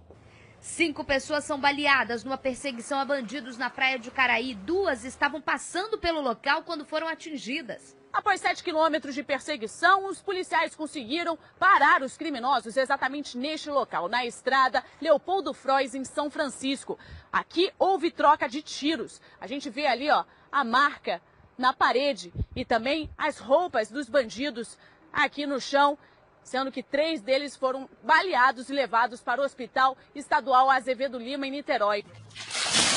5 pessoas são baleadas numa perseguição a bandidos na praia de Caraí. 2 estavam passando pelo local quando foram atingidas. Após 7 quilômetros de perseguição, os policiais conseguiram parar os criminosos exatamente neste local, na estrada Leopoldo Frois, em São Francisco. Aqui houve troca de tiros. A gente vê ali, ó, a marca na parede e também as roupas dos bandidos aqui no chão, sendo que 3 deles foram baleados e levados para o Hospital Estadual Azevedo Lima, em Niterói.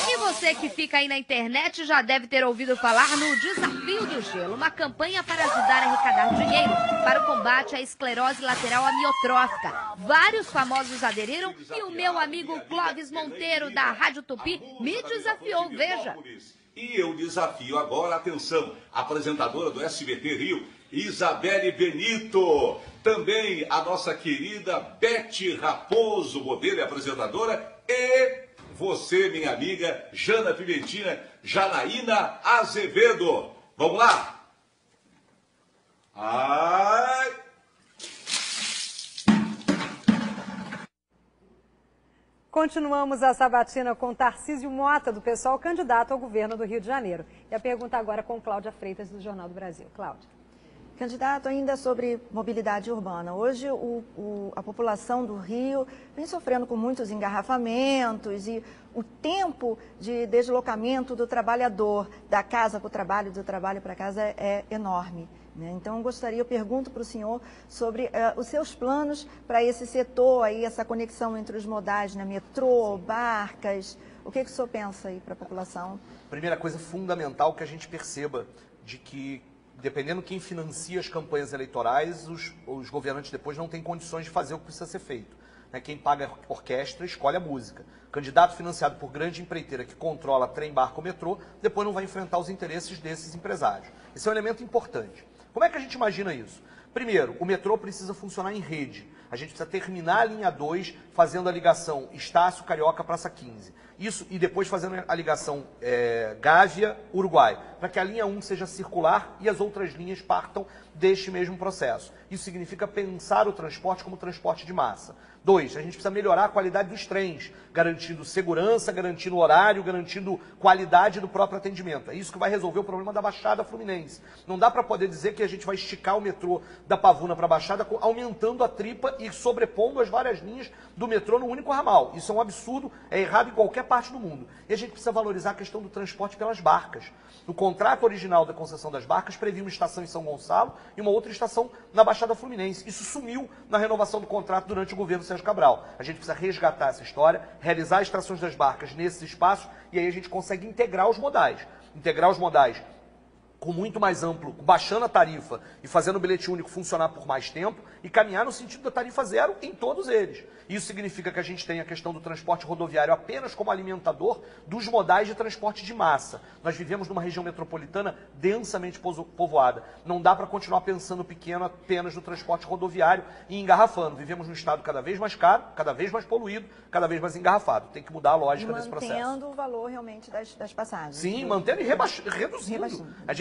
E você que fica aí na internet já deve ter ouvido falar no Desafio do Gelo, uma campanha para ajudar a arrecadar dinheiro para o combate à esclerose lateral amiotrófica. Vários famosos aderiram e o meu amigo Clóvis Monteiro, da Rádio Tupi, me desafiou, veja. E eu desafio agora, atenção, a apresentadora do SBT Rio, Isabelle Benito, também a nossa querida Beth Raposo, modelo e apresentadora, e você, minha amiga Jana Pimentina, Janaína Azevedo. Vamos lá? Ai! Continuamos a sabatina com Tarcísio Mota, do PSOL, candidato ao governo do Rio de Janeiro. E a pergunta agora com Cláudia Freitas, do Jornal do Brasil. Cláudia. Candidato, ainda sobre mobilidade urbana. Hoje a população do Rio vem sofrendo com muitos engarrafamentos e o tempo de deslocamento do trabalhador da casa para o trabalho, do trabalho para casa é enorme. Né? Então, eu pergunto para o senhor sobre os seus planos para esse setor, aí, essa conexão entre os modais, né? Metrô, barcas. O que o senhor pensa aí para a população? Primeira coisa fundamental que a gente perceba de que, dependendo quem financia as campanhas eleitorais, os governantes depois não têm condições de fazer o que precisa ser feito. Né? Quem paga a orquestra escolhe a música. Candidato financiado por grande empreiteira que controla trem, barco ou metrô, depois não vai enfrentar os interesses desses empresários. Esse é um elemento importante. Como é que a gente imagina isso? Primeiro, o metrô precisa funcionar em rede. A gente precisa terminar a linha 2 fazendo a ligação Estácio, Carioca, Praça 15. Isso, e depois fazendo a ligação Gávea-Uruguai, para que a linha 1 seja circular e as outras linhas partam deste mesmo processo. Isso significa pensar o transporte como transporte de massa. 2, a gente precisa melhorar a qualidade dos trens, garantindo segurança, garantindo horário, garantindo qualidade do próprio atendimento. É isso que vai resolver o problema da Baixada Fluminense. Não dá para poder dizer que a gente vai esticar o metrô da Pavuna para a Baixada, aumentando a tripa e sobrepondo as várias linhas do metrô no único ramal. Isso é um absurdo, é errado em qualquer parte do mundo. E a gente precisa valorizar a questão do transporte pelas barcas. O contrato original da concessão das barcas previa uma estação em São Gonçalo e uma outra estação na Baixada Fluminense. Isso sumiu na renovação do contrato durante o governo Sérgio Cabral. A gente precisa resgatar essa história, realizar extrações das barcas nesses espaços e aí a gente consegue integrar os modais. Integrar os modais com muito mais amplo, baixando a tarifa e fazendo o bilhete único funcionar por mais tempo e caminhar no sentido da tarifa zero em todos eles. Isso significa que a gente tem a questão do transporte rodoviário apenas como alimentador dos modais de transporte de massa. Nós vivemos numa região metropolitana densamente povoada. Não dá para continuar pensando pequeno apenas no transporte rodoviário e engarrafando. Vivemos num estado cada vez mais caro, cada vez mais poluído, cada vez mais engarrafado. Tem que mudar a lógica desse processo. Mantendo o valor realmente das passagens. Sim, mantendo e reduzindo.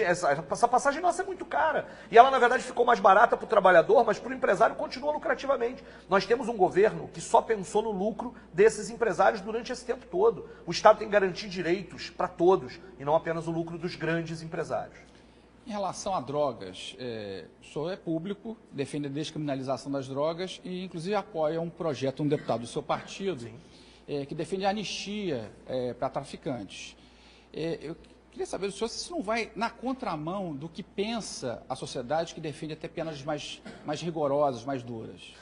Essa passagem nossa é muito cara. E ela, na verdade, ficou mais barata para o trabalhador, mas para o empresário continua lucrativamente. Nós temos um governo que só pensou no lucro desses empresários durante esse tempo todo. O Estado tem que garantir direitos para todos e não apenas o lucro dos grandes empresários. Em relação a drogas, o senhor é público, defende a descriminalização das drogas e, inclusive, apoia um projeto, um deputado do seu partido, que defende a anistia para traficantes. Eu queria saber do senhor se isso não vai na contramão do que pensa a sociedade que defende até penas mais rigorosas, mais duras.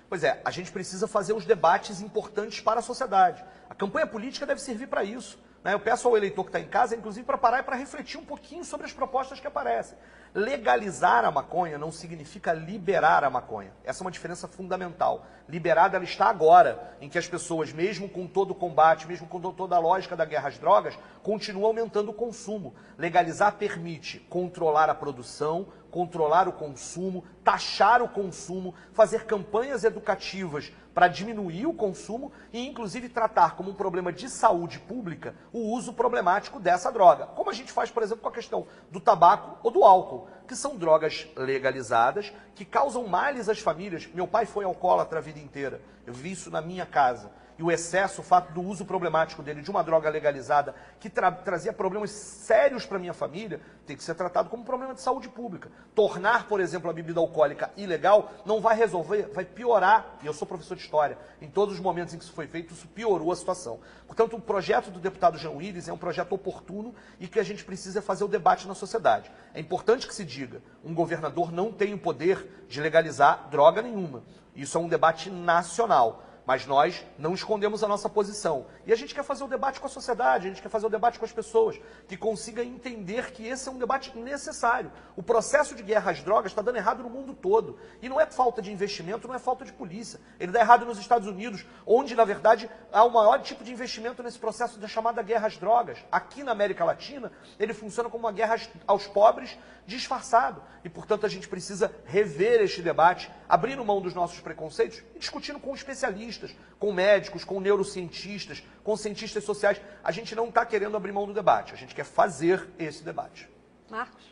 Pois é, a gente precisa fazer os debates importantes para a sociedade. A campanha política deve servir para isso. Eu peço ao eleitor que está em casa, inclusive, para parar e para refletir um pouquinho sobre as propostas que aparecem. Legalizar a maconha não significa liberar a maconha. Essa é uma diferença fundamental. Liberada ela está agora, em que as pessoas, mesmo com todo o combate, mesmo com toda a lógica da guerra às drogas, continuam aumentando o consumo. Legalizar permite controlar a produção, controlar o consumo, taxar o consumo, fazer campanhas educativas para diminuir o consumo e, inclusive, tratar como um problema de saúde pública o uso problemático dessa droga. Como a gente faz, por exemplo, com a questão do tabaco ou do álcool, que são drogas legalizadas, que causam males às famílias. Meu pai foi alcoólatra a vida inteira, eu vi isso na minha casa. E o excesso, o fato do uso problemático dele de uma droga legalizada que trazia problemas sérios para a minha família, tem que ser tratado como um problema de saúde pública. Tornar, por exemplo, a bebida alcoólica ilegal não vai resolver, vai piorar. E eu sou professor de história. Em todos os momentos em que isso foi feito, isso piorou a situação. Portanto, o projeto do deputado Jean Willis é um projeto oportuno e que a gente precisa fazer o debate na sociedade. É importante que se diga, um governador não tem o poder de legalizar droga nenhuma. Isso é um debate nacional. Mas nós não escondemos a nossa posição. E a gente quer fazer o debate com a sociedade, a gente quer fazer o debate com as pessoas, que consiga entender que esse é um debate necessário. O processo de guerra às drogas está dando errado no mundo todo. E não é falta de investimento, não é falta de polícia. Ele dá errado nos Estados Unidos, onde, na verdade, há o maior tipo de investimento nesse processo da chamada guerra às drogas. Aqui na América Latina, ele funciona como uma guerra aos pobres disfarçado. E, portanto, a gente precisa rever este debate, abrindo mão dos nossos preconceitos e discutindo com especialistas, com médicos, com neurocientistas, com cientistas sociais. A gente não está querendo abrir mão do debate, a gente quer fazer esse debate. Marcos?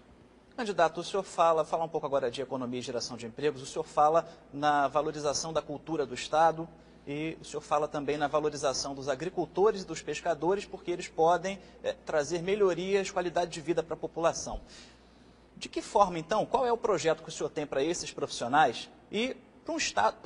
Candidato, o senhor fala um pouco agora de economia e geração de empregos, o senhor fala na valorização da cultura do Estado e o senhor fala também na valorização dos agricultores e dos pescadores, porque eles podem trazer melhorias, qualidade de vida para a população. De que forma, então, qual é o projeto que o senhor tem para esses profissionais e para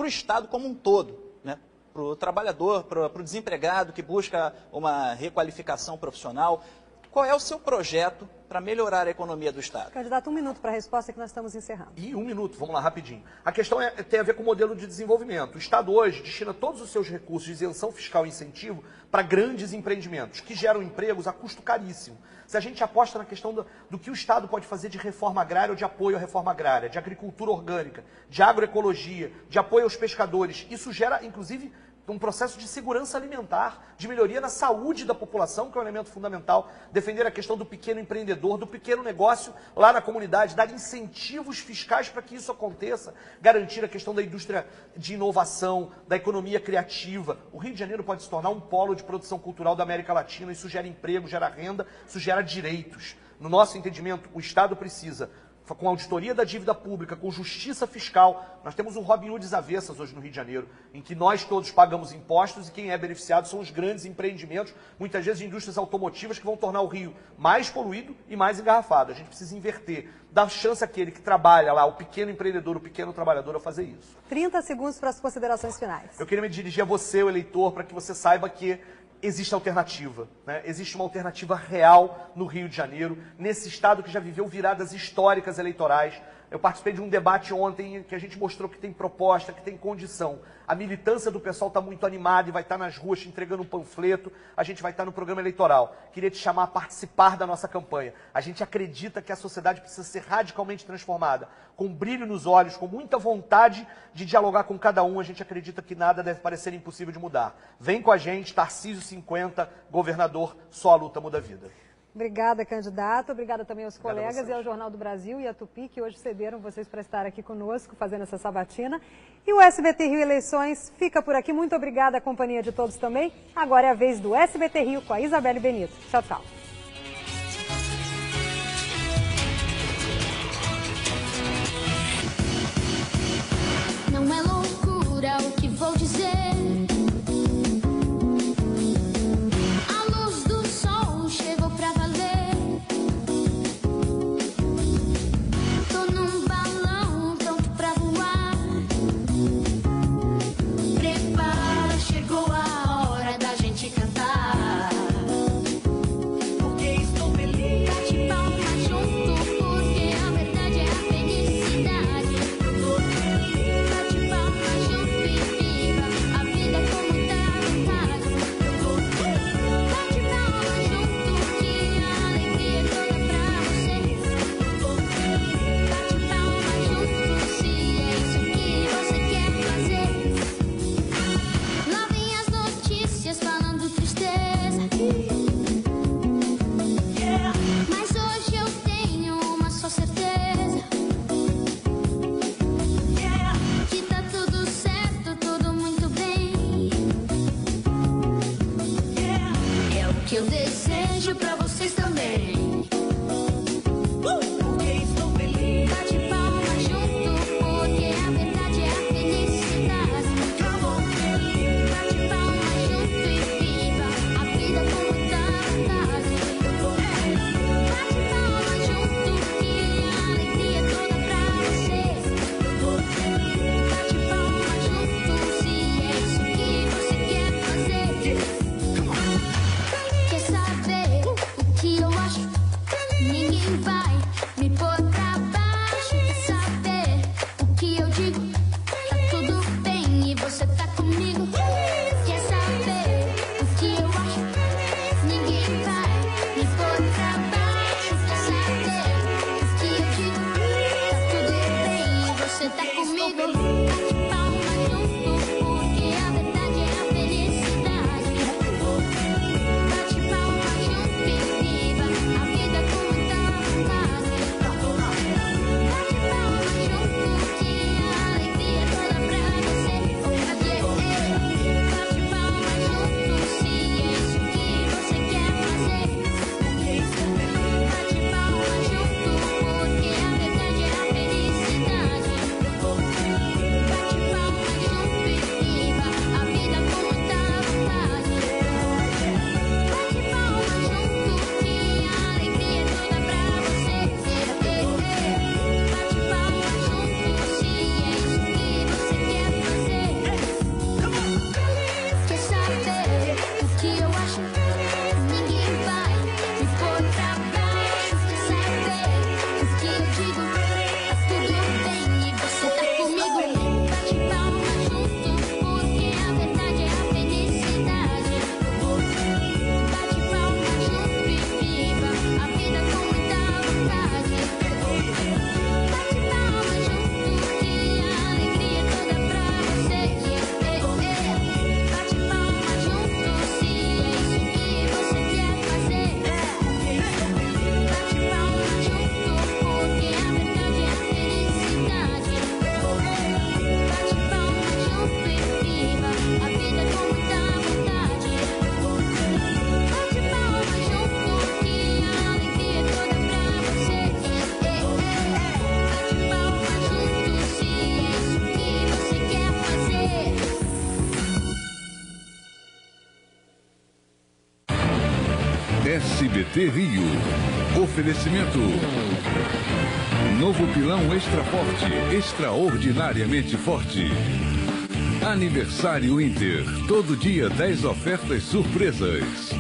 o Estado como um todo, né? Para o trabalhador, para o desempregado que busca uma requalificação profissional? Qual é o seu projeto para melhorar a economia do Estado? Candidato, 1 minuto para a resposta que nós estamos encerrando. E 1 minuto, vamos lá, rapidinho. A questão tem a ver com o modelo de desenvolvimento. O Estado hoje destina todos os seus recursos de isenção fiscal e incentivo para grandes empreendimentos, que geram empregos a custo caríssimo. Se a gente aposta na questão do que o Estado pode fazer de reforma agrária ou de apoio à reforma agrária, de agricultura orgânica, de agroecologia, de apoio aos pescadores, isso gera, inclusive, um processo de segurança alimentar, de melhoria na saúde da população, que é um elemento fundamental, defender a questão do pequeno empreendedor, do pequeno negócio lá na comunidade, dar incentivos fiscais para que isso aconteça, garantir a questão da indústria de inovação, da economia criativa. O Rio de Janeiro pode se tornar um polo de produção cultural da América Latina, isso gera emprego, gera renda, isso gera direitos. No nosso entendimento, o Estado precisa, com auditoria da dívida pública, com justiça fiscal. Nós temos um Robin Hood às avessas hoje no Rio de Janeiro, em que nós todos pagamos impostos e quem é beneficiado são os grandes empreendimentos, muitas vezes de indústrias automotivas, que vão tornar o Rio mais poluído e mais engarrafado. A gente precisa inverter, dar chance àquele que trabalha lá, o pequeno empreendedor, o pequeno trabalhador, a fazer isso. 30 segundos para as considerações finais. Eu queria me dirigir a você, o eleitor, para que você saiba que existe alternativa, né? Existe uma alternativa real no Rio de Janeiro, nesse estado que já viveu viradas históricas eleitorais. Eu participei de um debate ontem que a gente mostrou que tem proposta, que tem condição. A militância do pessoal está muito animada e vai estar nas ruas te entregando um panfleto. A gente vai estar no programa eleitoral. Queria te chamar a participar da nossa campanha. A gente acredita que a sociedade precisa ser radicalmente transformada. Com brilho nos olhos, com muita vontade de dialogar com cada um. A gente acredita que nada deve parecer impossível de mudar. Vem com a gente, Tarcísio 50, governador, só a luta muda a vida. Obrigada, candidato. Obrigada também aos colegas e ao Jornal do Brasil e à Tupi, que hoje cederam vocês para estar aqui conosco, fazendo essa sabatina. E o SBT Rio Eleições fica por aqui. Muito obrigada à companhia de todos também. Agora é a vez do SBT Rio com a Isabelle Benito. Tchau, tchau. Não é loucura o que vou dizer. SBT Rio. Oferecimento. Novo pilão extra forte, extraordinariamente forte. Aniversário Inter. Todo dia 10 ofertas surpresas.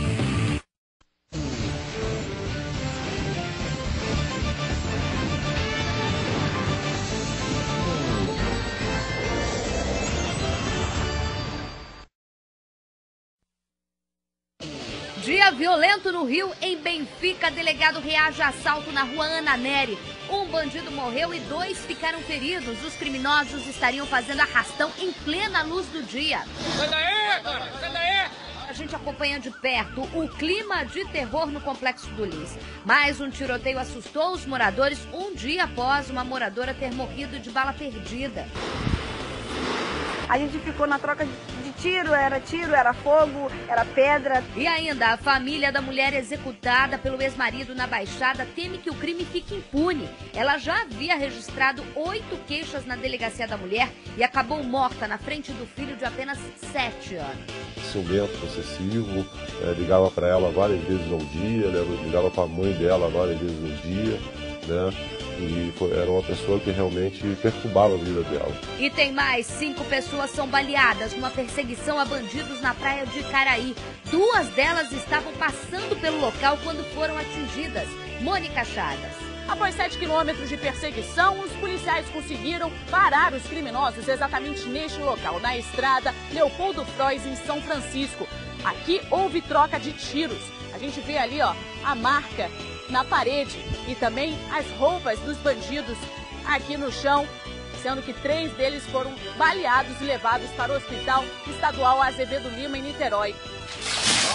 Dia violento no Rio. Em Benfica, delegado reage a assalto na rua Ana Nery. Um bandido morreu e 2 ficaram feridos. Os criminosos estariam fazendo arrastão em plena luz do dia. Sai daí, cara! Sai daí! A gente acompanha de perto o clima de terror no Complexo do Lins. Mais um tiroteio assustou os moradores um dia após uma moradora ter morrido de bala perdida. A gente ficou na troca de tiro, era fogo, era pedra. E ainda, a família da mulher executada pelo ex-marido na Baixada teme que o crime fique impune. Ela já havia registrado 8 queixas na delegacia da mulher e acabou morta na frente do filho de apenas 7 anos. Ciumento, possessivo, ligava para ela várias vezes ao dia, ligava para a mãe dela várias vezes ao dia, né? E era uma pessoa que realmente perturbava a vida dela. E tem mais, 5 pessoas são baleadas numa perseguição a bandidos na praia de Caraí. 2 delas estavam passando pelo local quando foram atingidas. Mônica Chagas. Após 7 quilômetros de perseguição, os policiais conseguiram parar os criminosos exatamente neste local, na estrada Leopoldo Frois, em São Francisco. Aqui houve troca de tiros. A gente vê ali, ó, a marca na parede e também as roupas dos bandidos aqui no chão, sendo que 3 deles foram baleados e levados para o Hospital Estadual Azevedo Lima, em Niterói.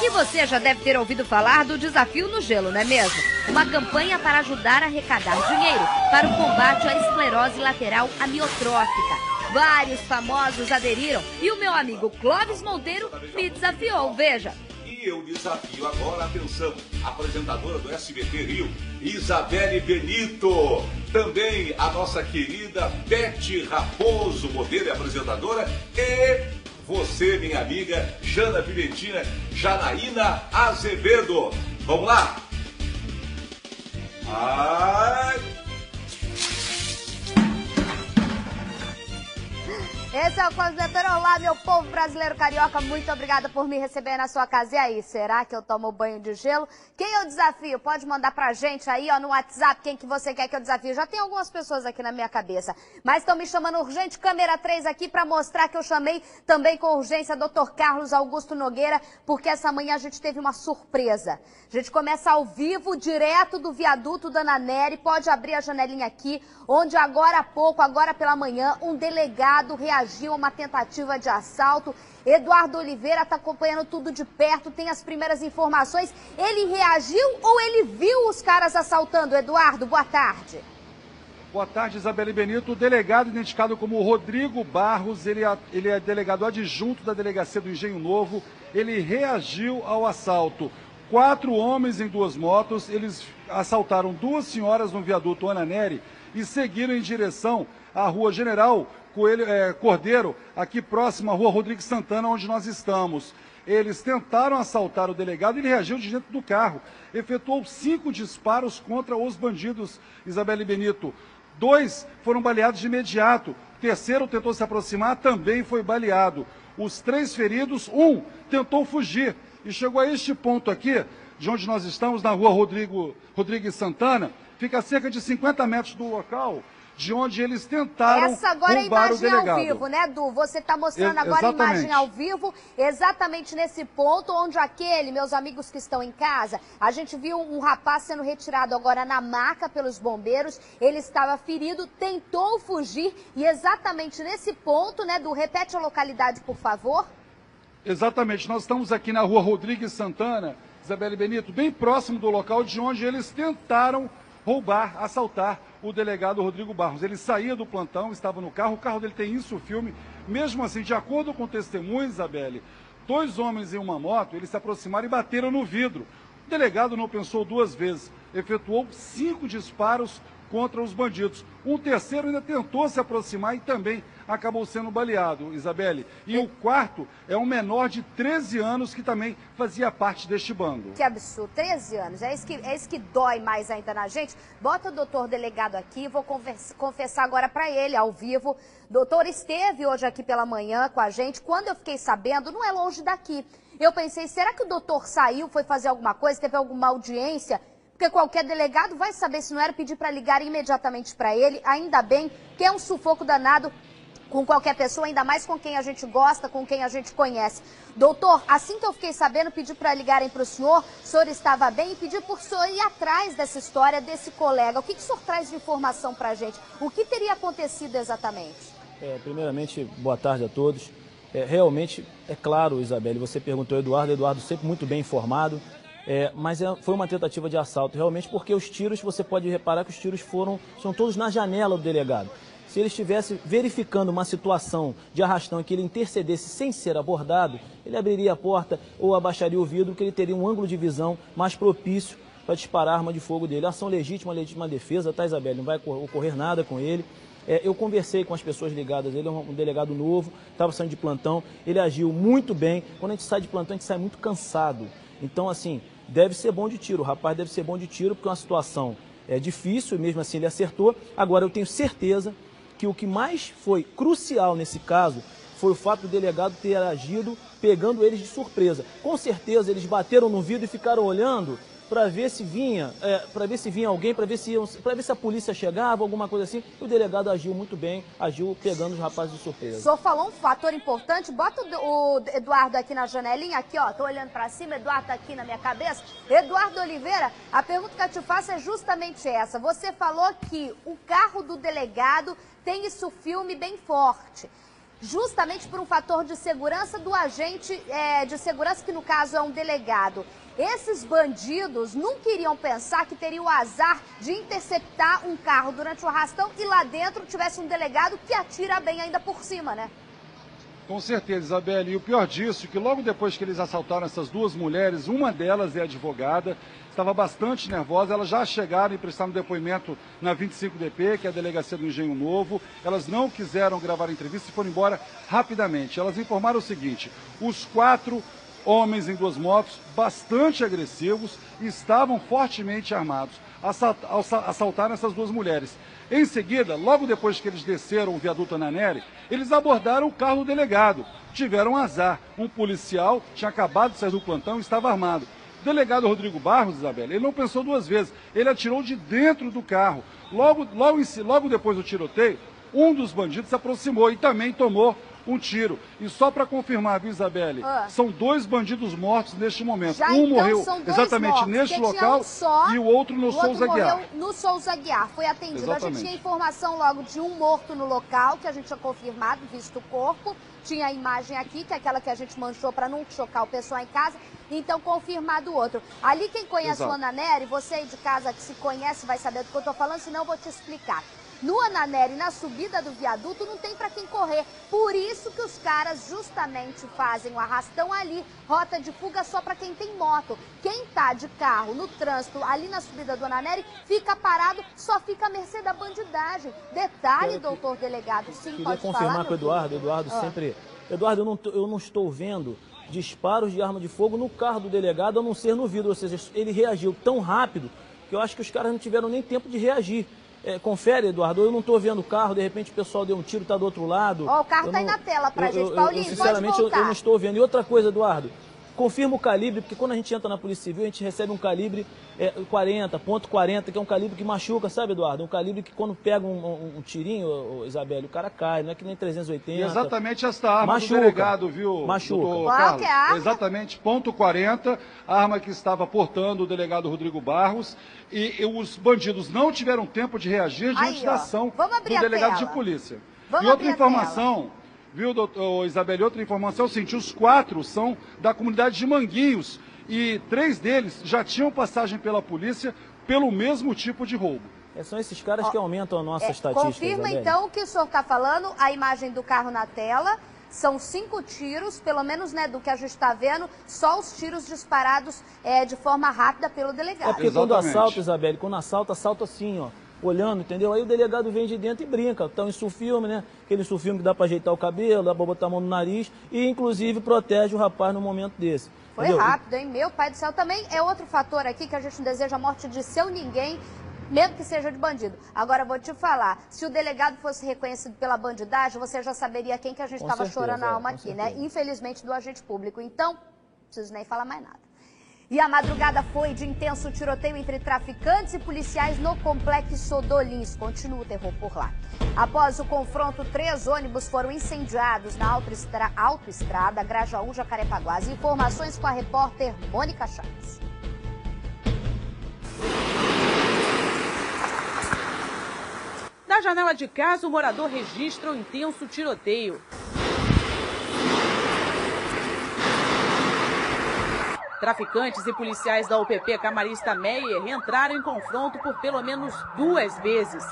E você já deve ter ouvido falar do Desafio no Gelo, não é mesmo? Uma campanha para ajudar a arrecadar dinheiro para o combate à esclerose lateral amiotrófica. Vários famosos aderiram e o meu amigo Clóvis Monteiro me desafiou, veja. E eu desafio agora, atenção, apresentadora do SBT Rio, Isabelle Benito. Também a nossa querida Bete Raposo, modelo e apresentadora. E você, minha amiga Jana Pimentina, Janaína Azevedo. Vamos lá? Ai... Esse é o Consultor. Olá, meu povo brasileiro carioca, muito obrigada por me receber na sua casa. E aí, será que eu tomo banho de gelo? Quem eu desafio? Pode mandar pra gente aí, ó, no WhatsApp, quem que você quer que eu desafie. Já tem algumas pessoas aqui na minha cabeça, mas estão me chamando urgente, câmera 3 aqui, pra mostrar que eu chamei também com urgência Dr. Carlos Augusto Nogueira, porque essa manhã a gente teve uma surpresa. A gente começa ao vivo, direto do viaduto da Ana Nery, pode abrir a janelinha aqui, onde agora há pouco, agora pela manhã, um delegado reagiu a uma tentativa de assalto. Eduardo Oliveira está acompanhando tudo de perto, tem as primeiras informações. Ele reagiu ou ele viu os caras assaltando? Eduardo, boa tarde. Boa tarde, Isabelle Benito. O delegado identificado como Rodrigo Barros, ele é delegado adjunto da delegacia do Engenho Novo. Ele reagiu ao assalto. 4 homens em 2 motos, eles assaltaram 2 senhoras no viaduto Ana Nery e seguiram em direção à Rua General Cordeiro, aqui próximo à Rua Rodrigues Santana, onde nós estamos. Eles tentaram assaltar o delegado e ele reagiu de dentro do carro. Efetuou 5 disparos contra os bandidos, Isabelle Benito. 2 foram baleados de imediato. O terceiro tentou se aproximar, também foi baleado. Os 3 feridos, 1 tentou fugir e chegou a este ponto aqui, de onde nós estamos, na Rua Rodrigues Santana, fica a cerca de 50 metros do local, de onde eles tentaram Essa agora roubar é o a imagem delegado. ao vivo, né, Du? Você está mostrando agora a imagem ao vivo, exatamente nesse ponto onde meus amigos que estão em casa, a gente viu um rapaz sendo retirado agora na maca pelos bombeiros, ele estava ferido, tentou fugir e exatamente nesse ponto, né, Du? Repete a localidade, por favor. Exatamente, nós estamos aqui na Rua Rodrigues Santana, Isabelle Benito, bem próximo do local de onde eles tentaram roubar, assaltar o delegado Rodrigo Barros. Ele saía do plantão, estava no carro, o carro dele tem isso, o filme. Mesmo assim, de acordo com testemunhas, Isabelle, 2 homens em uma moto, eles se aproximaram e bateram no vidro. O delegado não pensou 2 vezes, efetuou 5 disparos contra os bandidos. Um terceiro ainda tentou se aproximar e também acabou sendo baleado, Isabelle. E o quarto é um menor de 13 anos que também fazia parte deste bando. Que absurdo, 13 anos, é isso que dói mais ainda na gente. Bota o doutor delegado aqui, vou confessar agora para ele, ao vivo. Doutor esteve hoje aqui pela manhã com a gente. Quando eu fiquei sabendo, não é longe daqui. Eu pensei, será que o doutor saiu, foi fazer alguma coisa, teve alguma audiência? Porque qualquer delegado vai saber, se não era, pedir para ligar imediatamente para ele. Ainda bem que é um sufoco danado com qualquer pessoa, ainda mais com quem a gente gosta, com quem a gente conhece. Doutor, assim que eu fiquei sabendo, pedi para ligarem para o senhor estava bem, e pedi para o senhor ir atrás dessa história desse colega. O que o senhor traz de informação para a gente? O que teria acontecido exatamente? Primeiramente, boa tarde a todos. Realmente, é claro, Isabelle, você perguntou ao Eduardo sempre muito bem informado, mas foi uma tentativa de assalto, realmente, porque os tiros, você pode reparar que os tiros são todos na janela do delegado. Se ele estivesse verificando uma situação de arrastão em que ele intercedesse sem ser abordado, ele abriria a porta ou abaixaria o vidro, que ele teria um ângulo de visão mais propício para disparar a arma de fogo dele. Ação legítima defesa, tá, Isabelle? Não vai ocorrer nada com ele. Eu conversei com as pessoas ligadas, ele é um delegado novo, estava saindo de plantão, ele agiu muito bem. Quando a gente sai de plantão, a gente sai muito cansado. Então, assim, deve ser bom de tiro, o rapaz deve ser bom de tiro, porque é uma situação difícil, mesmo assim ele acertou. Agora, eu tenho certeza que o que mais foi crucial nesse caso foi o fato do delegado ter agido pegando eles de surpresa. Com certeza eles bateram no vidro e ficaram olhando para ver se vinha, alguém, para ver se a polícia chegava, alguma coisa assim. E o delegado agiu muito bem, agiu pegando os rapazes de surpresa. O senhor falou um fator importante, bota o Eduardo aqui na janelinha, aqui ó, tô olhando para cima, Eduardo tá aqui na minha cabeça. Eduardo Oliveira, a pergunta que eu te faço é justamente essa. Você falou que o carro do delegado tem isso filme bem forte, justamente por um fator de segurança do agente de segurança, que no caso é um delegado. Esses bandidos não queriam pensar que teriam o azar de interceptar um carro durante o arrastão e lá dentro tivesse um delegado que atira bem ainda por cima, né? Com certeza, Isabelle. E o pior disso é que logo depois que eles assaltaram essas duas mulheres, uma delas é advogada, estava bastante nervosa, elas já chegaram e prestaram depoimento na 25DP, que é a delegacia do Engenho Novo. Elas não quiseram gravar a entrevista e foram embora rapidamente. Elas informaram o seguinte: os 4 homens em 2 motos, bastante agressivos, estavam fortemente armados, assaltaram essas 2 mulheres. Em seguida, logo depois que eles desceram o viaduto Ananeri, eles abordaram o carro do delegado. Tiveram azar. Um policial tinha acabado de sair do plantão e estava armado. O delegado Rodrigo Barros, Isabelle, ele não pensou 2 vezes. Ele atirou de dentro do carro. Logo depois do tiroteio, um dos bandidos se aproximou e também tomou um tiro. E só para confirmar, viu, Isabelle? São 2 bandidos mortos neste momento. Um morreu exatamente neste local e o outro no Souza Guiar. No Souza Guiar, foi atendido. Exatamente. A gente tinha informação logo de um morto no local, que a gente tinha confirmado, visto o corpo. Tinha a imagem aqui, que é aquela que a gente manchou para não chocar o pessoal em casa. Então, confirmado o outro. Ali, quem conhece o Ananeri, você aí de casa que se conhece vai saber do que eu estou falando, senão eu vou te explicar. No Ananeri, na subida do viaduto, não tem para quem correr. Por isso que os caras justamente fazem o arrastão ali, rota de fuga só para quem tem moto. Quem tá de carro no trânsito, ali na subida do Ananeri, fica parado, só fica à mercê da bandidagem. Detalhe, doutor delegado, sim, pode falar. Queria confirmar com o Eduardo sempre... Eduardo, eu não estou vendo disparos de arma de fogo no carro do delegado, a não ser no vidro. Ou seja, ele reagiu tão rápido que eu acho que os caras não tiveram nem tempo de reagir. Confere, Eduardo, eu não estou vendo o carro, de repente o pessoal deu um tiro, está do outro lado. O carro está aí na tela pra gente, Paulinho, sinceramente, eu não estou vendo. E outra coisa, Eduardo, confirma o calibre, porque quando a gente entra na Polícia Civil, a gente recebe um calibre .40, que é um calibre que machuca, sabe, Eduardo? Um calibre que quando pega um tirinho, Isabelle, o cara cai, não é que nem 380. E exatamente esta arma do delegado, viu, machuca. Carlos? É a arma? Exatamente, .40, a arma que estava portando o delegado Rodrigo Barros, e os bandidos não tiveram tempo de reagir diante da ação do delegado de polícia. E outra informação... Viu, Isabelle, outra informação é o seguinte: os 4 são da comunidade de Manguinhos e 3 deles já tinham passagem pela polícia pelo mesmo tipo de roubo. São esses caras que aumentam a nossa estatística. Confirma, Isabelle. então, o que o senhor está falando, a imagem do carro na tela. São 5 tiros, pelo menos, né, do que a gente está vendo, só os tiros disparados de forma rápida pelo delegado. É porque quando assalta, Isabelle, quando assalta assim, ó. olhando, entendeu? Aí o delegado vem de dentro e brinca. Então isso filme, né? Aquele filme que dá para ajeitar o cabelo, dá para botar a mão no nariz e inclusive protege o rapaz no momento desse. Foi rápido, hein? Meu pai do céu. Também é outro fator aqui que a gente não deseja a morte de seu ninguém, mesmo que seja de bandido. Agora, vou te falar, se o delegado fosse reconhecido pela bandidagem, você já saberia quem que a gente estava chorando a alma aqui, né? Infelizmente, do agente público. Então, não preciso nem falar mais nada. E a madrugada foi de intenso tiroteio entre traficantes e policiais no Complexo Dolins. Continua o terror por lá. Após o confronto, 3 ônibus foram incendiados na autoestrada Grajaú-Jacarepaguá. As informações com a repórter Mônica Chaves. Da janela de casa, o morador registra o intenso tiroteio. Traficantes e policiais da UPP Camarista Meyer entraram em confronto por pelo menos 2 vezes.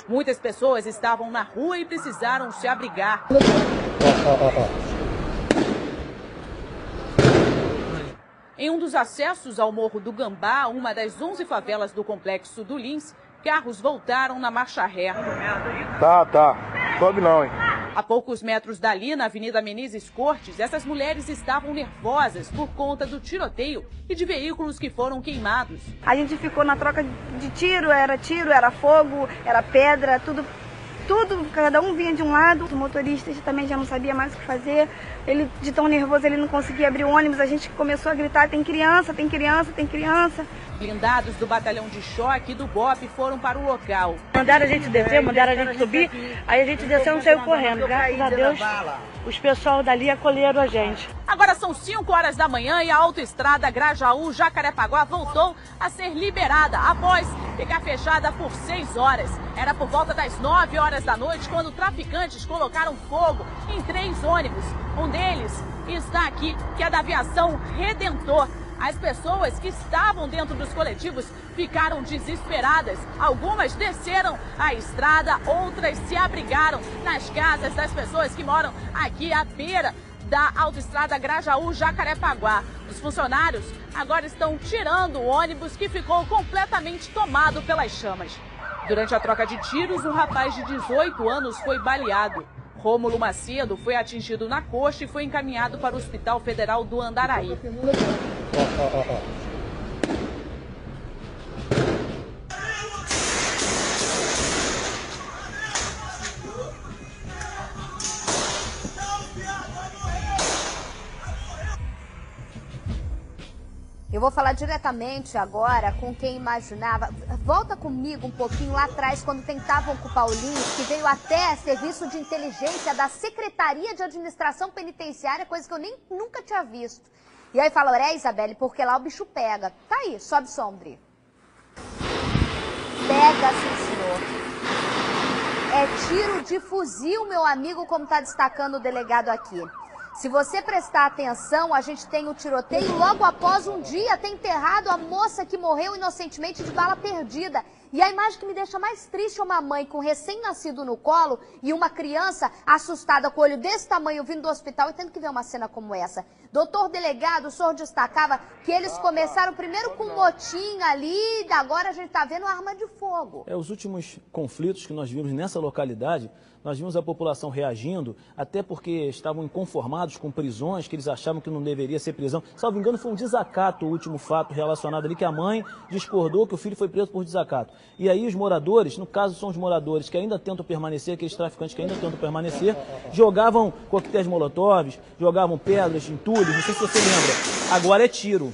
Muitas pessoas estavam na rua e precisaram se abrigar. Em um dos acessos ao Morro do Gambá, uma das 11 favelas do Complexo Dolins, carros voltaram na marcha ré. Tá. Sobe não, hein? A poucos metros dali, na Avenida Menezes Cortes, essas mulheres estavam nervosas por conta do tiroteio e de veículos que foram queimados. A gente ficou na troca de tiro, era fogo, era pedra, tudo, cada um vinha de um lado. O motorista também já não sabia mais o que fazer. Ele, de tão nervoso, ele não conseguia abrir o ônibus. A gente começou a gritar, tem criança, tem criança, tem criança. Blindados do batalhão de choque e do BOP foram para o local. Mandaram a gente descer, mandaram a gente subir, aí a gente desceu e saiu correndo. Graças a Deus, os pessoal dali acolheram a gente. Agora são 5 horas da manhã e a autoestrada Grajaú-Jacarepaguá voltou a ser liberada após ficar fechada por 6 horas. Era por volta das 9 horas da noite quando traficantes colocaram fogo em 3 ônibus. Um deles está aqui, que é da aviação Redentor. As pessoas que estavam dentro dos coletivos ficaram desesperadas. Algumas desceram a estrada, outras se abrigaram nas casas das pessoas que moram aqui à beira da autoestrada Grajaú-Jacarepaguá. Os funcionários agora estão tirando o ônibus que ficou completamente tomado pelas chamas. Durante a troca de tiros, um rapaz de 18 anos foi baleado. Rômulo Macedo foi atingido na coxa e foi encaminhado para o Hospital Federal do Andaraí. Eu vou falar diretamente agora com quem imaginava. Volta comigo um pouquinho lá atrás, quando tentavam ocupar o Lins, que veio até serviço de inteligência da Secretaria de Administração Penitenciária, coisa que eu nunca tinha visto. E aí fala, Isabelle, porque lá o bicho pega. Tá aí, sobe som, Dri. Pega, sim, senhor. É tiro de fuzil, meu amigo, como tá destacando o delegado aqui. Se você prestar atenção, a gente tem o tiroteio logo após um dia ter enterrado a moça que morreu inocentemente de bala perdida. E a imagem que me deixa mais triste é uma mãe com recém-nascido no colo e uma criança assustada com o olho desse tamanho vindo do hospital e tendo que ver uma cena como essa. Doutor delegado, o senhor destacava que eles começaram primeiro com um motim ali e agora a gente está vendo arma de fogo. Os últimos conflitos que nós vimos nessa localidade, nós vimos a população reagindo, até porque estavam inconformados com prisões, que eles achavam que não deveria ser prisão. Salvo engano, foi um desacato o último fato relacionado ali, que a mãe discordou que o filho foi preso por desacato. E aí os moradores, no caso são os moradores que ainda tentam permanecer, aqueles traficantes que ainda tentam permanecer, jogavam coquetéis molotovs, jogavam pedras, entulhos, não sei se você lembra. Agora é tiro.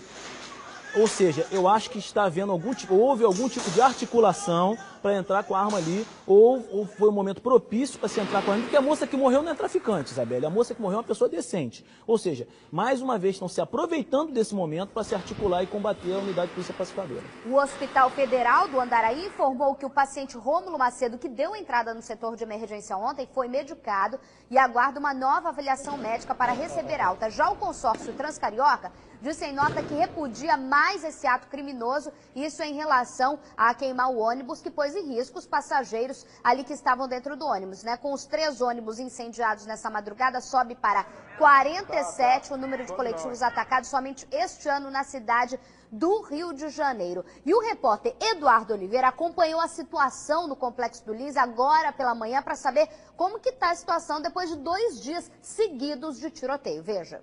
Ou seja, eu acho que está havendo houve algum tipo de articulação para entrar com a arma ali, ou foi um momento propício para se entrar com a arma, porque a moça que morreu não é traficante, Isabelle, a moça que morreu é uma pessoa decente. Ou seja, mais uma vez estão se aproveitando desse momento para se articular e combater a unidade de polícia pacificadora. O Hospital Federal do Andaraí informou que o paciente Rômulo Macedo, que deu entrada no setor de emergência ontem, foi medicado e aguarda uma nova avaliação médica para receber alta. Já o consórcio Transcarioca disse em nota que repudia mais esse ato criminoso, isso em relação a queimar o ônibus, que pôs em risco os passageiros ali que estavam dentro do ônibus, né? Com os 3 ônibus incendiados nessa madrugada, sobe para 47 o número de coletivos atacados somente este ano na cidade do Rio de Janeiro. E o repórter Eduardo Oliveira acompanhou a situação no Complexo do Lins agora pela manhã para saber como que está a situação depois de 2 dias seguidos de tiroteio. Veja.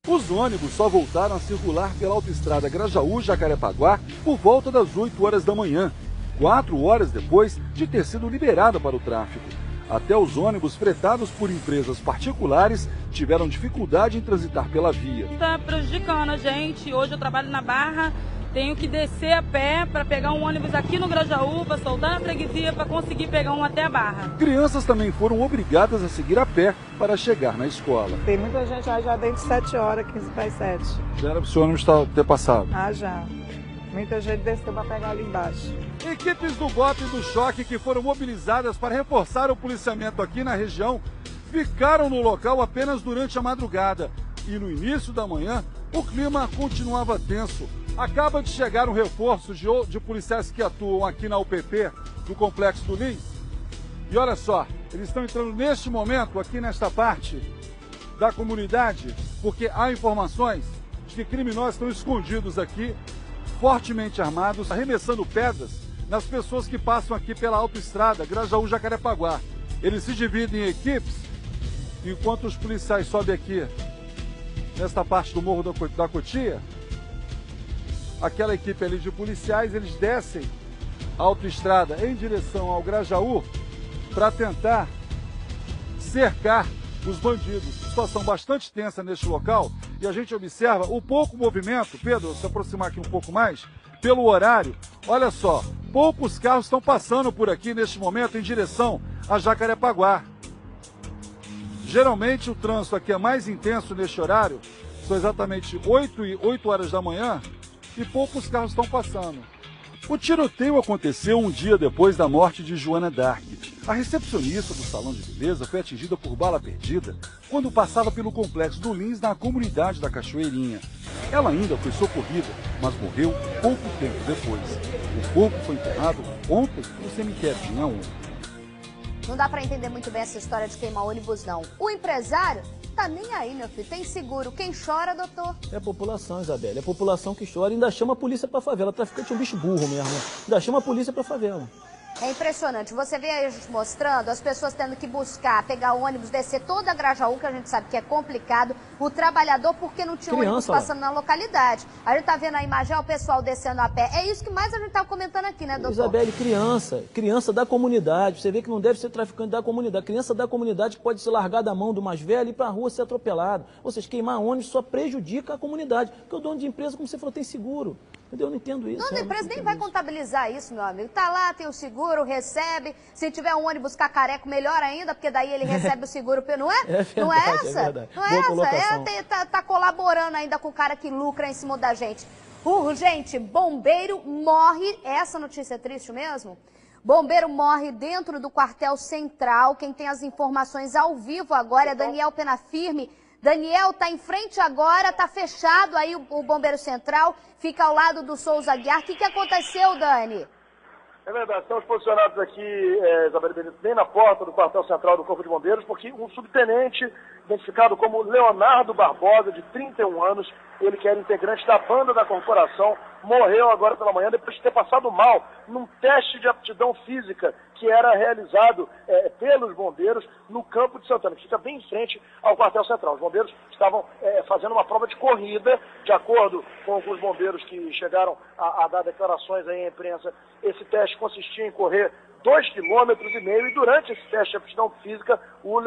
Os ônibus só voltaram a circular pela autoestrada Grajaú-Jacarepaguá por volta das 8 horas da manhã, 4 horas depois de ter sido liberada para o tráfego. Até os ônibus fretados por empresas particulares tiveram dificuldade em transitar pela via. Está prejudicando a gente. Hoje eu trabalho na Barra, tenho que descer a pé para pegar um ônibus aqui no Grajaú, para soltar na freguesia para conseguir pegar um até a Barra. Crianças também foram obrigadas a seguir a pé para chegar na escola. Tem muita gente já dentro de 7 horas, 15 para as 7. Já era para o seu ônibus ter passado? Ah, já. Muita gente desceu para pegar ali embaixo. Equipes do BOP e do Choque, que foram mobilizadas para reforçar o policiamento aqui na região, ficaram no local apenas durante a madrugada. E no início da manhã, o clima continuava tenso. Acaba de chegar um reforço de policiais que atuam aqui na UPP, do Complexo do Lins. E olha só, eles estão entrando neste momento, aqui nesta parte da comunidade, porque há informações de que criminosos estão escondidos aqui, fortemente armados, arremessando pedras nas pessoas que passam aqui pela autoestrada Grajaú-Jacarepaguá. Eles se dividem em equipes, enquanto os policiais sobem aqui, nesta parte do Morro da Cotia, aquela equipe ali de policiais, eles descem a autoestrada em direção ao Grajaú para tentar cercar os bandidos. Situação bastante tensa neste local e a gente observa o pouco movimento. Pedro, se aproximar aqui um pouco mais, pelo horário, olha só, poucos carros estão passando por aqui neste momento em direção a Jacarepaguá. Geralmente o trânsito aqui é mais intenso neste horário, são exatamente 8 horas da manhã e poucos carros estão passando. O tiroteio aconteceu um dia depois da morte de Joana Dark. A recepcionista do salão de beleza foi atingida por bala perdida quando passava pelo Complexo do Lins na comunidade da Cachoeirinha. Ela ainda foi socorrida, mas morreu pouco tempo depois. O corpo foi enterrado ontem no cemitério de Inhaúma. Não dá pra entender muito bem essa história de queimar ônibus, não. O empresário tá nem aí, meu filho. Tem seguro. Quem chora, doutor? É a população, Isabelle. É a população que chora e ainda chama a polícia pra favela. Traficante é um bicho burro mesmo. Ainda chama a polícia pra favela. É impressionante. Você vê aí a gente mostrando as pessoas tendo que buscar, pegar ônibus, descer toda a Grajaú, que a gente sabe que é complicado. O trabalhador, porque não tinha ônibus passando na localidade. A gente tá vendo a imagem, o pessoal descendo a pé. É isso que mais a gente tá comentando aqui, né, doutor? Isabelle, criança da comunidade. Você vê que não deve ser traficante da comunidade. Criança da comunidade pode se largar da mão do mais velho e ir pra rua ser atropelado. Ou seja, queimar ônibus só prejudica a comunidade. Porque o dono de empresa, como você falou, tem seguro. Eu não entendo isso. O dono da empresa nem vai contabilizar isso, meu amigo. Tá lá, tem o seguro, recebe. Se tiver um ônibus cacareco, melhor ainda, porque daí ele recebe o seguro. Não é? É verdade, não é essa? É verdade. Não é essa? Tá colaborando ainda com o cara que lucra em cima da gente. Gente, bombeiro morre. Essa notícia é triste mesmo? Bombeiro morre dentro do quartel central. Quem tem as informações ao vivo agora é Daniel Penafirme. Daniel, tá em frente agora, tá fechado aí o Bombeiro Central, fica ao lado do Souza Aguiar. O que aconteceu, Dani? É verdade, estamos posicionados aqui, Isabelle Benito, bem na porta do quartel central do Corpo de Bombeiros, porque um subtenente, identificado como Leonardo Barbosa, de 31 anos, ele que era integrante da banda da corporação, morreu agora pela manhã depois de ter passado mal num teste de aptidão física que era realizado pelos bombeiros no campo de Santana, que fica bem em frente ao quartel central. Os bombeiros estavam fazendo uma prova de corrida, de acordo com os bombeiros que chegaram a dar declarações aí à imprensa. Esse teste consistia em correr 2,5 km e durante esse teste de aptidão física, o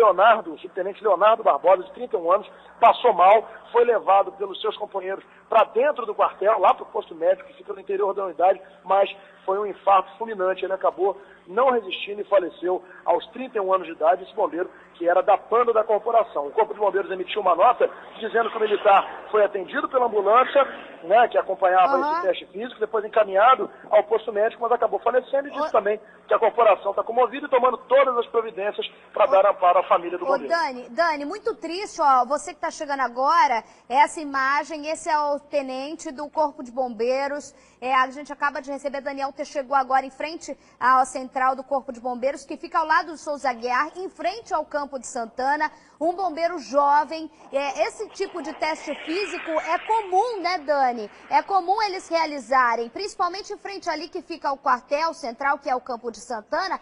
subtenente Leonardo Barbosa, de 31 anos, passou mal, foi levado pelos seus companheiros para dentro do quartel, lá para o posto médico, que fica no interior da unidade, mas foi um infarto fulminante, ele acabou não resistindo e faleceu aos 31 anos de idade, esse bombeiro que era da banda da corporação. O Corpo de Bombeiros emitiu uma nota dizendo que o militar foi atendido pela ambulância, né, que acompanhava esse teste físico, depois encaminhado ao posto médico, mas acabou falecendo e disse também que a corporação está comovida e tomando todas as providências para dar amparo à família do bombeiro. Dani, muito triste, ó, você que está chegando agora, essa imagem imagem, esse é o tenente do Corpo de Bombeiros. A gente acaba de receber, Daniel chegou agora em frente à central do Corpo de Bombeiros, que fica ao lado do Souza Aguiar, em frente ao Campo de Santana. Um bombeiro jovem. Esse tipo de teste físico é comum, né, Dani? É comum eles realizarem, principalmente em frente ali que fica o quartel central, que é o Campo de Santana.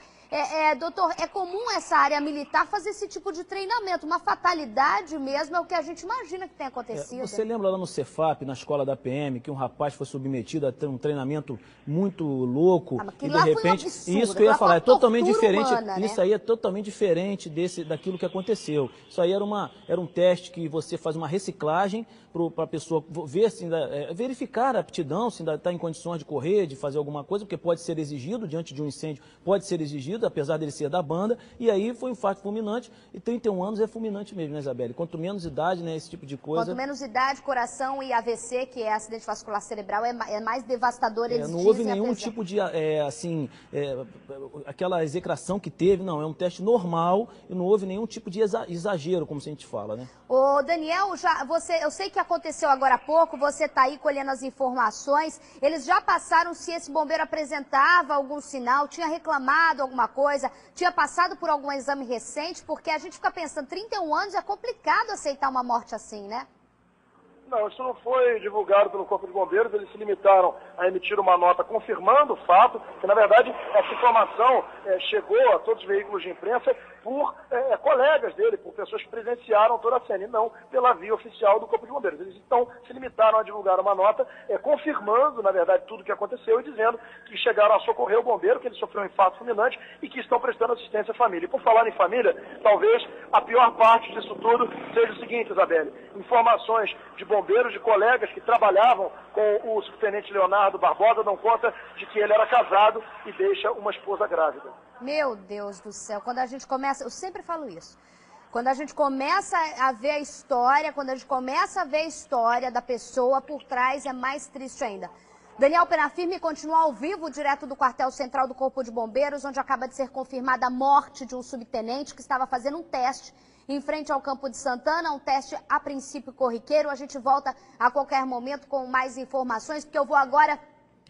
Doutor, é comum essa área militar fazer esse tipo de treinamento, uma fatalidade mesmo, é o que a gente imagina que tem acontecido. Você lembra lá no Cefap, na escola da PM, que um rapaz foi submetido a ter um treinamento muito louco e de repente, isso que eu ia falar, é totalmente diferente, humana, isso aí é totalmente diferente daquilo que aconteceu. Isso aí era um teste que você faz uma reciclagem para a pessoa ver se ainda, verificar a aptidão, se ainda está em condições de correr, de fazer alguma coisa, porque pode ser exigido diante de um incêndio, pode ser exigido, apesar dele ser da banda, e aí foi um fato fulminante, e 31 anos é fulminante mesmo, né, Isabelle? Quanto menos idade, né, esse tipo de coisa... Quanto menos idade, coração e AVC, que é acidente vascular cerebral, é mais devastador, eles não houve nenhum tipo de, aquela execração que teve, não, é um teste normal, e não houve nenhum tipo de exagero, como a gente fala, né? Ô, Daniel, eu sei que aconteceu agora há pouco, você está aí colhendo as informações, eles já passaram se esse bombeiro apresentava algum sinal, tinha reclamado alguma coisa, tinha passado por algum exame recente, porque a gente fica pensando, 31 anos é complicado aceitar uma morte assim, né? Não, isso não foi divulgado pelo Corpo de Bombeiros, eles se limitaram a emitir uma nota confirmando o fato, que na verdade essa informação chegou a todos os veículos de imprensa por colegas dele, por pessoas que presenciaram toda a cena, e não pela via oficial do Corpo de Bombeiros. Eles então se limitaram a divulgar uma nota confirmando, na verdade, tudo o que aconteceu e dizendo que chegaram a socorrer o bombeiro, que ele sofreu um infarto fulminante e que estão prestando assistência à família. E por falar em família, talvez a pior parte disso tudo seja o seguinte, Isabelle, informações de bombeiros, de colegas que trabalhavam com o subtenente Leonardo Barbosa dão conta de que ele era casado e deixa uma esposa grávida. Meu Deus do céu, quando a gente começa, eu sempre falo isso, quando a gente começa a ver a história, quando a gente começa a ver a história da pessoa por trás, é mais triste ainda. Daniel Penafirme continua ao vivo, direto do quartel central do Corpo de Bombeiros, onde acaba de ser confirmada a morte de um subtenente que estava fazendo um teste em frente ao Campo de Santana, um teste a princípio corriqueiro. A gente volta a qualquer momento com mais informações, porque eu vou agora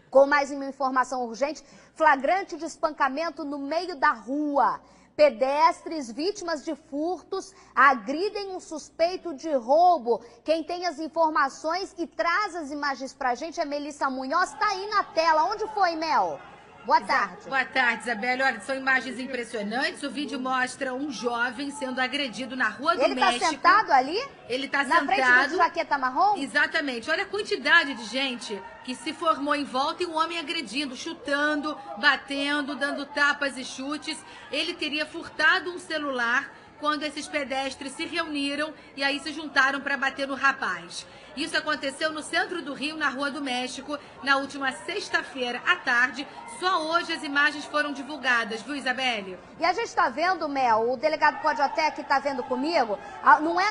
com mais uma informação urgente. Flagrante de espancamento no meio da rua. Pedestres vítimas de furtos agridem um suspeito de roubo. Quem tem as informações e traz as imagens pra gente é Melissa Munhoz. Tá aí na tela. Onde foi, Mel? Boa tarde. Boa tarde, Isabelle. Olha, são imagens impressionantes. O vídeo mostra um jovem sendo agredido na Rua do México. Ele tá sentado ali? Ele tá sentado. Na frente do jaqueta marrom? Exatamente. Olha a quantidade de gente que se formou em volta e um homem agredindo, chutando, batendo, dando tapas e chutes. Ele teria furtado um celular quando esses pedestres se reuniram e aí se juntaram para bater no rapaz. Isso aconteceu no centro do Rio, na Rua do México, na última sexta-feira à tarde. Só hoje as imagens foram divulgadas, viu, Isabelle? E a gente está vendo, Mel, o delegado pode até que está vendo comigo,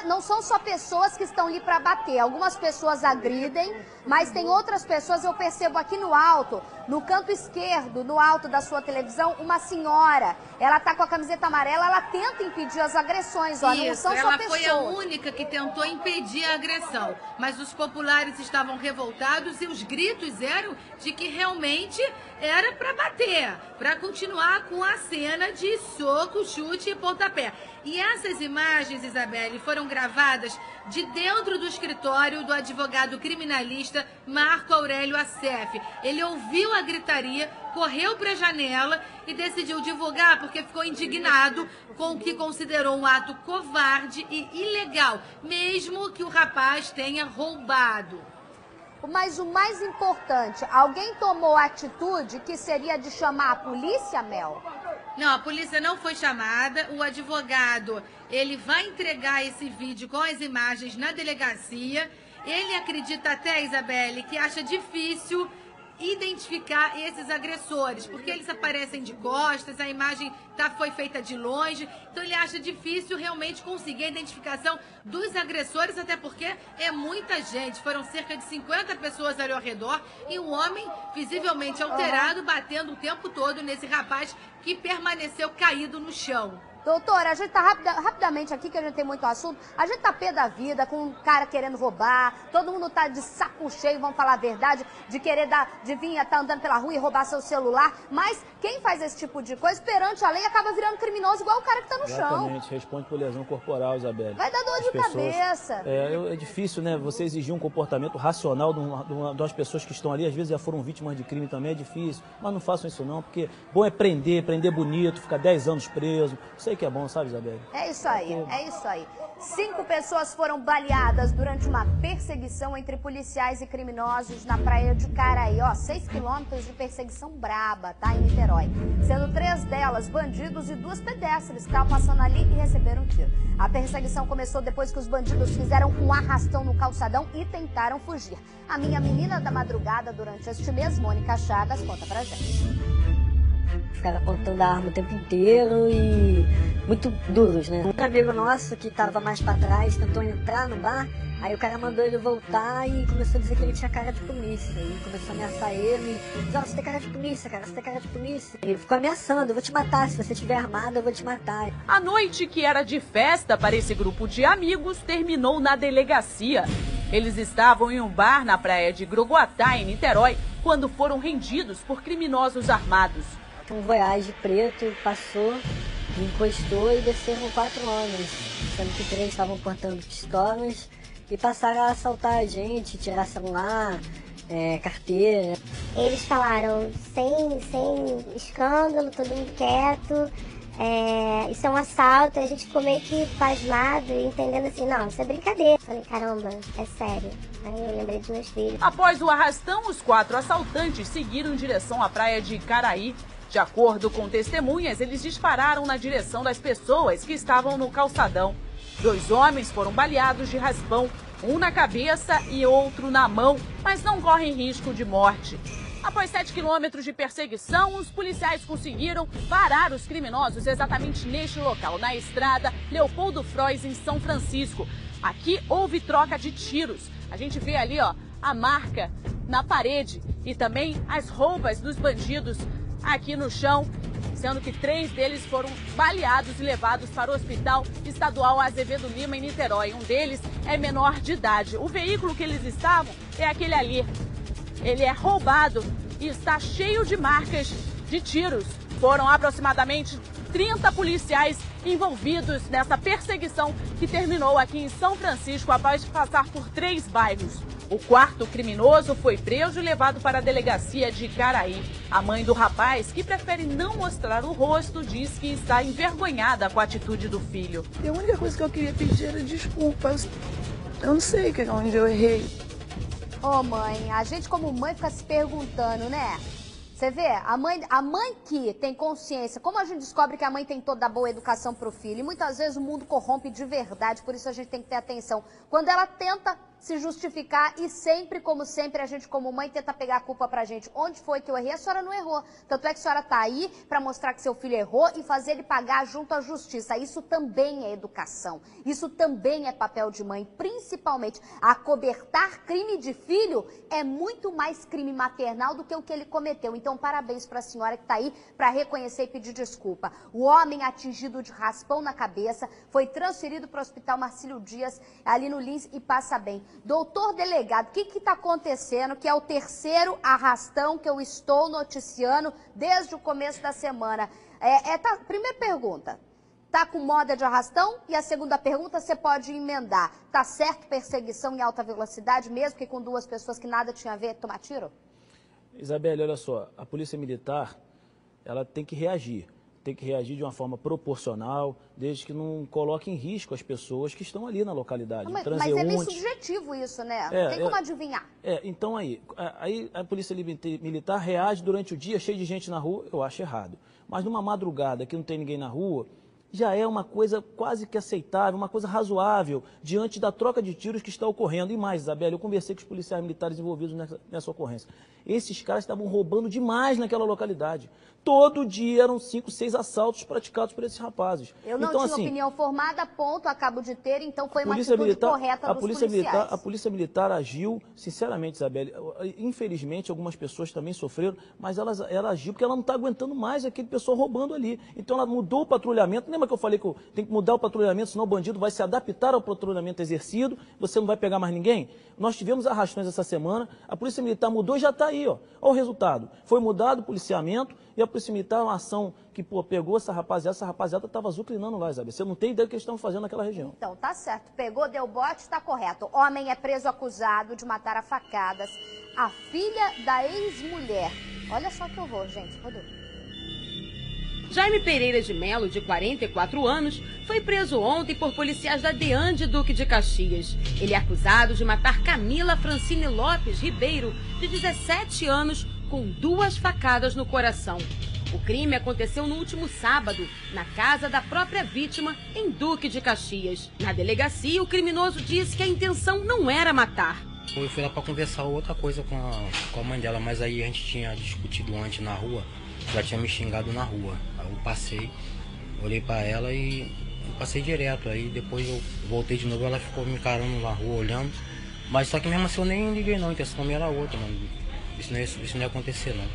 não são só pessoas que estão ali para bater. Algumas pessoas agridem, mas tem outras pessoas, eu percebo aqui no alto, no canto esquerdo, no alto da sua televisão, uma senhora. Ela está com a camiseta amarela, ela tenta impedir as agressões, ó, não são só pessoas. Ela foi a única que tentou impedir a agressão, mas os populares estavam revoltados e os gritos eram de que realmente era para bater, para continuar com a cena de soco, chute e pontapé. E essas imagens, Isabelle, foram gravadas de dentro do escritório do advogado criminalista Marco Aurélio Assef. Ele ouviu a gritaria, correu para a janela e decidiu divulgar porque ficou indignado com o que considerou um ato covarde e ilegal, mesmo que o rapaz tenha roubado. Mas o mais importante, alguém tomou a atitude que seria de chamar a polícia, Mel? Não, a polícia não foi chamada. O advogado, ele vai entregar esse vídeo com as imagens na delegacia. Ele acredita até, Isabelle, que acha difícil identificar esses agressores, porque eles aparecem de costas, a imagem foi feita de longe, então ele acha difícil realmente conseguir a identificação dos agressores, até porque é muita gente, foram cerca de 50 pessoas ali ao redor e um homem visivelmente alterado, batendo o tempo todo nesse rapaz que permaneceu caído no chão. Doutora, a gente tá rapidamente aqui, que a gente tem muito assunto, a gente tá pé da vida, com um cara querendo roubar, todo mundo tá de saco cheio, vamos falar a verdade, de querer tá andando pela rua e roubar seu celular, mas quem faz esse tipo de coisa, perante a lei, acaba virando criminoso igual o cara que tá no chão. Exatamente, responde por lesão corporal, Isabelle. Vai dar dor de cabeça. É difícil, né, você exigir um comportamento racional de umas pessoas que estão ali, às vezes já foram vítimas de crime também, é difícil, mas não façam isso não, porque bom é prender bonito, ficar 10 anos preso, sei que é bom, sabe, Isabelle? É isso aí, é isso aí. 5 pessoas foram baleadas durante uma perseguição entre policiais e criminosos na praia de Caraí. 6 quilômetros de perseguição braba, tá? Em Niterói. Sendo 3 delas bandidos e 2 pedestres que estavam passando ali e receberam um tiro. A perseguição começou depois que os bandidos fizeram um arrastão no calçadão e tentaram fugir. A minha menina da madrugada durante este mês, Mônica Chagas, conta pra gente. Ficaram apontando a arma o tempo inteiro e muito duros, né? Um amigo nosso que estava mais para trás tentou entrar no bar, aí o cara mandou ele voltar e começou a dizer que ele tinha cara de polícia. E começou a ameaçar ele, disse, você tem cara de polícia, cara, você tem cara de polícia. E ele ficou ameaçando, eu vou te matar, se você estiver armado eu vou te matar. A noite que era de festa para esse grupo de amigos terminou na delegacia. Eles estavam em um bar na praia de Groguatá, em Niterói, quando foram rendidos por criminosos armados. Um Voyage preto passou, me encostou e desceram 4 homens, sendo que 3 estavam portando pistolas e passaram a assaltar a gente, tirar celular, carteira. Eles falaram sem escândalo, todo mundo quieto, isso é um assalto, a gente ficou meio que pasmado e entendendo assim, não, isso é brincadeira. Falei, caramba, é sério. Aí eu lembrei dos meus filhos. Após o arrastão, os 4 assaltantes seguiram em direção à praia de Caraí. De acordo com testemunhas, eles dispararam na direção das pessoas que estavam no calçadão. 2 homens foram baleados de raspão, um na cabeça e outro na mão, mas não correm risco de morte. Após 7 quilômetros de perseguição, os policiais conseguiram parar os criminosos exatamente neste local, na estrada Leopoldo Frois, em São Francisco. Aqui houve troca de tiros. A gente vê ali, a marca na parede e também as roupas dos bandidos aqui no chão, sendo que 3 deles foram baleados e levados para o Hospital Estadual Azevedo Lima, em Niterói. Um deles é menor de idade. O veículo que eles estavam é aquele ali. Ele é roubado e está cheio de marcas de tiros. Foram aproximadamente 30 policiais envolvidos nessa perseguição que terminou aqui em São Francisco após passar por 3 bairros. O 4º criminoso foi preso e levado para a delegacia de Caraí. A mãe do rapaz, que prefere não mostrar o rosto, diz que está envergonhada com a atitude do filho. E a única coisa que eu queria pedir era desculpas. Eu não sei onde eu errei. Ô mãe, a gente como mãe fica se perguntando, né? Você vê, a mãe que tem consciência, como a gente descobre que a mãe tem toda a boa educação pro filho, e muitas vezes o mundo corrompe de verdade, por isso a gente tem que ter atenção. Quando ela tenta se justificar e sempre, como sempre, a gente como mãe tenta pegar a culpa pra gente. Onde foi que eu errei? A senhora não errou. Tanto é que a senhora tá aí pra mostrar que seu filho errou e fazer ele pagar junto à justiça. Isso também é educação. Isso também é papel de mãe. Principalmente, acobertar crime de filho é muito mais crime maternal do que o que ele cometeu. Então, parabéns pra senhora que tá aí pra reconhecer e pedir desculpa. O homem atingido de raspão na cabeça foi transferido para o Hospital Marcílio Dias, ali no Lins, e passa bem. Doutor delegado, o que está acontecendo, que é o 3º arrastão que eu estou noticiando desde o começo da semana? Primeira pergunta, tá com moda de arrastão? E a segunda pergunta, você pode emendar. Tá certo perseguição em alta velocidade, mesmo que com 2 pessoas que nada tinha a ver, tomar tiro? Isabelle, olha só, a Polícia Militar, ela tem que reagir. Tem que reagir de uma forma proporcional, desde que não coloque em risco as pessoas que estão ali na localidade. Mas é meio subjetivo isso, né? Não tem como adivinhar. Então aí a Polícia Militar reage durante o dia, cheio de gente na rua, eu acho errado. Mas numa madrugada que não tem ninguém na rua, já é uma coisa quase que aceitável, uma coisa razoável, diante da troca de tiros que está ocorrendo. E mais, Isabelle, eu conversei com os policiais militares envolvidos nessa ocorrência. Esses caras estavam roubando demais naquela localidade. Todo dia eram 5, 6 assaltos praticados por esses rapazes. Eu não então, tinha opinião formada, ponto, acabo de ter, então foi uma atitude correta dos policiais. A Polícia Militar agiu, sinceramente, Isabelle, infelizmente algumas pessoas também sofreram, mas ela agiu porque ela não está aguentando mais aquele pessoal roubando ali. Então ela mudou o patrulhamento, lembra Lembra que eu falei que tem que mudar o patrulhamento, senão o bandido vai se adaptar ao patrulhamento exercido, você não vai pegar mais ninguém? Nós tivemos arrastões essa semana, a Polícia Militar mudou e já está aí, ó. Olha o resultado. Foi mudado o policiamento e a Polícia Militar, uma ação que pegou essa rapaziada estava azucrinando lá, Isabel. Você não tem ideia do que eles estão fazendo naquela região. Então, tá certo. Pegou, deu bote, está correto. Homem é preso acusado de matar a facadas a filha da ex-mulher. Olha só que horror, gente. Rodou. Jaime Pereira de Melo, de 44 anos, foi preso ontem por policiais da DEAN de Duque de Caxias. Ele é acusado de matar Camila Francine Lopes Ribeiro, de 17 anos, com 2 facadas no coração. O crime aconteceu no último sábado, na casa da própria vítima, em Duque de Caxias. Na delegacia, o criminoso disse que a intenção não era matar. Eu fui lá para conversar outra coisa com a mãe dela, mas aí a gente tinha discutido antes na rua, já tinha me xingado na rua. Aí eu passei, olhei para ela e passei direto. Aí depois eu voltei de novo, ela ficou me encarando na rua, olhando. Mas só que mesmo assim eu nem liguei não, a intenção minha era outra, mano. Isso não ia acontecer não.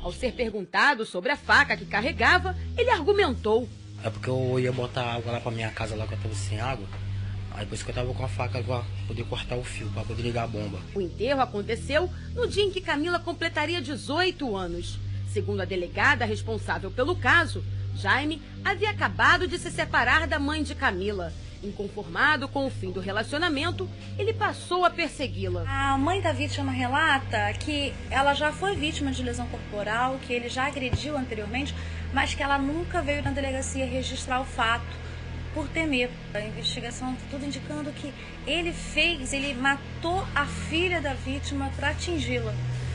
Ao ser perguntado sobre a faca que carregava, ele argumentou. É porque eu ia botar água lá pra minha casa, lá que eu tava sem água. Aí por isso que eu tava com a faca pra poder cortar o fio, pra poder ligar a bomba. O enterro aconteceu no dia em que Camila completaria 18 anos. Segundo a delegada responsável pelo caso, Jaime havia acabado de se separar da mãe de Camila. Inconformado com o fim do relacionamento, ele passou a persegui-la. A mãe da vítima relata que ela já foi vítima de lesão corporal, que ele já agrediu anteriormente, mas que ela nunca veio na delegacia registrar o fato por temer. A investigação está tudo indicando que ele matou a filha da vítima para atingi-la,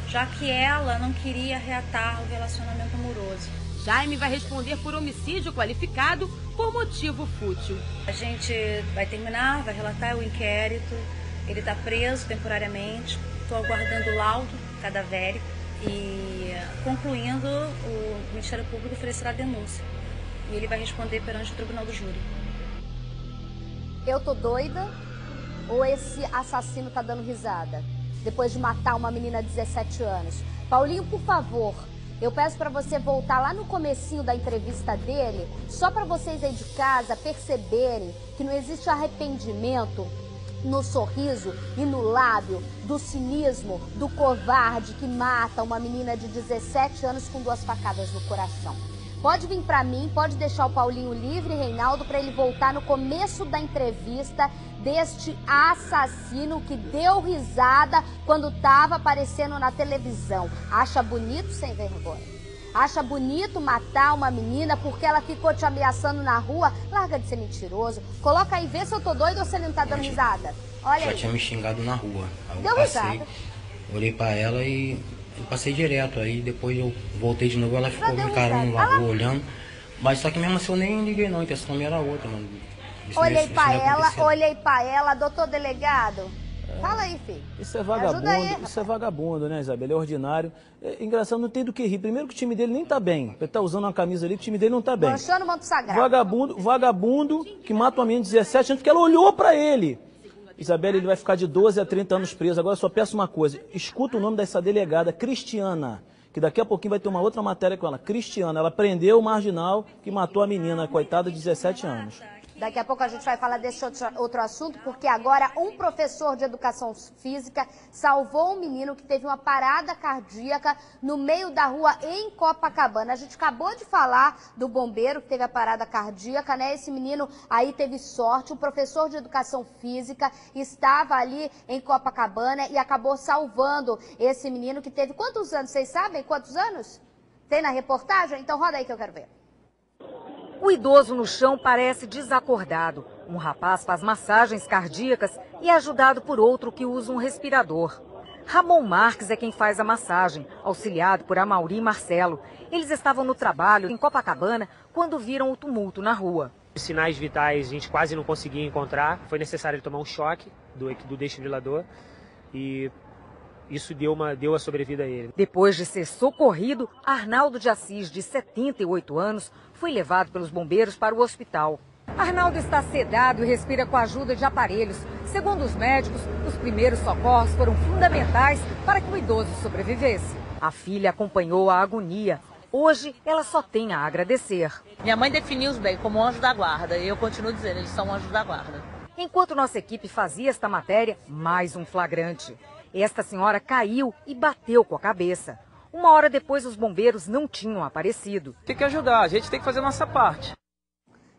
já que ela não queria reatar o relacionamento amoroso. Jaime vai responder por homicídio qualificado por motivo fútil. A gente vai terminar, vai relatar o inquérito, ele está preso temporariamente, estou aguardando o laudo cadavérico e, concluindo, o Ministério Público oferecerá denúncia e ele vai responder perante o Tribunal do Júri. Eu tô doida ou esse assassino tá dando risada? Depois de matar uma menina de 17 anos. Paulinho, por favor, eu peço para você voltar lá no comecinho da entrevista dele, só para vocês aí de casa perceberem que não existe arrependimento no sorriso e no lábio do cinismo do covarde que mata uma menina de 17 anos com 2 facadas no coração. Pode vir para mim, pode deixar o Paulinho livre, Reinaldo, para ele voltar no começo da entrevista deste assassino que deu risada quando estava aparecendo na televisão. Acha bonito, sem vergonha? Acha bonito matar uma menina porque ela ficou te ameaçando na rua? Larga de ser mentiroso. Coloca aí, vê se eu tô doido ou se ele não tá dando risada. Olha aí. Já tinha me xingado na rua. Aí deu risada. Olhei para ela e passei direto. Aí depois eu voltei de novo, ela ficou me encarando na rua, olhando. Mas só que mesmo assim eu nem liguei não, a intenção minha era outra, mano. Olhei pra ela, doutor delegado. Fala aí, filho. Isso é vagabundo, aí, isso é vagabundo, né, Isabel? É ordinário. É engraçado, não tem do que rir. Primeiro que o time dele nem tá bem. Ele tá usando uma camisa ali que o time dele não tá bem. Manchando o manto sagrado. Vagabundo que mata uma menina de 17 anos porque ela olhou pra ele. Isabel, ele vai ficar de 12 a 30 anos preso. Agora eu só peço uma coisa. Escuta o nome dessa delegada, Cristiana. Que daqui a pouquinho vai ter uma outra matéria com ela. Cristiana, ela prendeu o marginal que matou a menina, coitada, de 17 anos. Daqui a pouco a gente vai falar desse outro assunto, porque agora um professor de educação física salvou um menino que teve uma parada cardíaca no meio da rua em Copacabana. A gente acabou de falar do bombeiro que teve a parada cardíaca, né? Esse menino aí teve sorte, um professor de educação física estava ali em Copacabana e acabou salvando esse menino que teve quantos anos? Vocês sabem quantos anos? Tem na reportagem? Então roda aí que eu quero ver. O idoso no chão parece desacordado. Um rapaz faz massagens cardíacas e é ajudado por outro que usa um respirador. Ramon Marques é quem faz a massagem, auxiliado por Amauri e Marcelo. Eles estavam no trabalho em Copacabana quando viram o tumulto na rua. Os sinais vitais a gente quase não conseguia encontrar. Foi necessário tomar um choque do desfibrilador e isso deu a sobrevida a ele. Depois de ser socorrido, Arnaldo de Assis, de 78 anos, foi levado pelos bombeiros para o hospital. Arnaldo está sedado e respira com a ajuda de aparelhos. Segundo os médicos, os primeiros socorros foram fundamentais para que o idoso sobrevivesse. A filha acompanhou a agonia. Hoje, ela só tem a agradecer. Minha mãe definiu os bem como anjo da guarda e eu continuo dizendo, eles são anjos da guarda. Enquanto nossa equipe fazia esta matéria, mais um flagrante. Esta senhora caiu e bateu com a cabeça. 1 hora depois, os bombeiros não tinham aparecido. Tem que ajudar, a gente tem que fazer a nossa parte.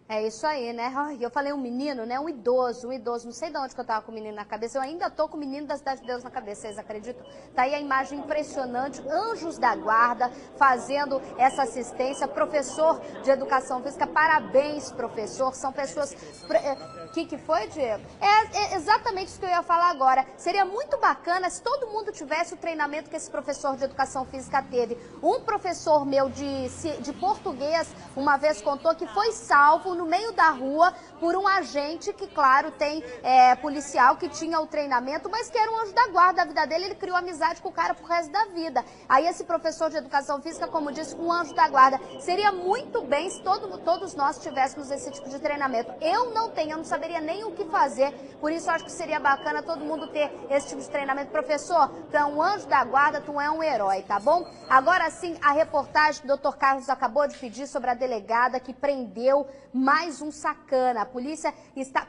É isso aí, né? Eu falei um menino, né? Um idoso. Não sei de onde que eu tava com o menino na cabeça. Eu ainda tô com o menino da Cidade de Deus na cabeça, vocês acreditam? Tá aí a imagem impressionante, anjos da guarda fazendo essa assistência. Professor de educação física, parabéns, professor. São pessoas... que foi, Diego? É exatamente isso que eu ia falar agora. Seria muito bacana se todo mundo tivesse o treinamento que esse professor de educação física teve. Um professor meu de português uma vez contou que foi salvo no meio da rua por um agente que, claro, tem policial que tinha o treinamento, mas que era um anjo da guarda da vida dele. Ele criou amizade com o cara pro resto da vida. Aí esse professor de educação física, como disse, um anjo da guarda. Seria muito bem se todos nós tivéssemos esse tipo de treinamento. Eu não tenho, eu não saberia nem o que fazer, por isso eu acho que seria bacana todo mundo ter esse tipo de treinamento. Professor, tu é um anjo da guarda, tu é um herói, tá bom? Agora sim, a reportagem que o Dr. Carlos acabou de pedir sobre a delegada que prendeu mais um sacana. A polícia tá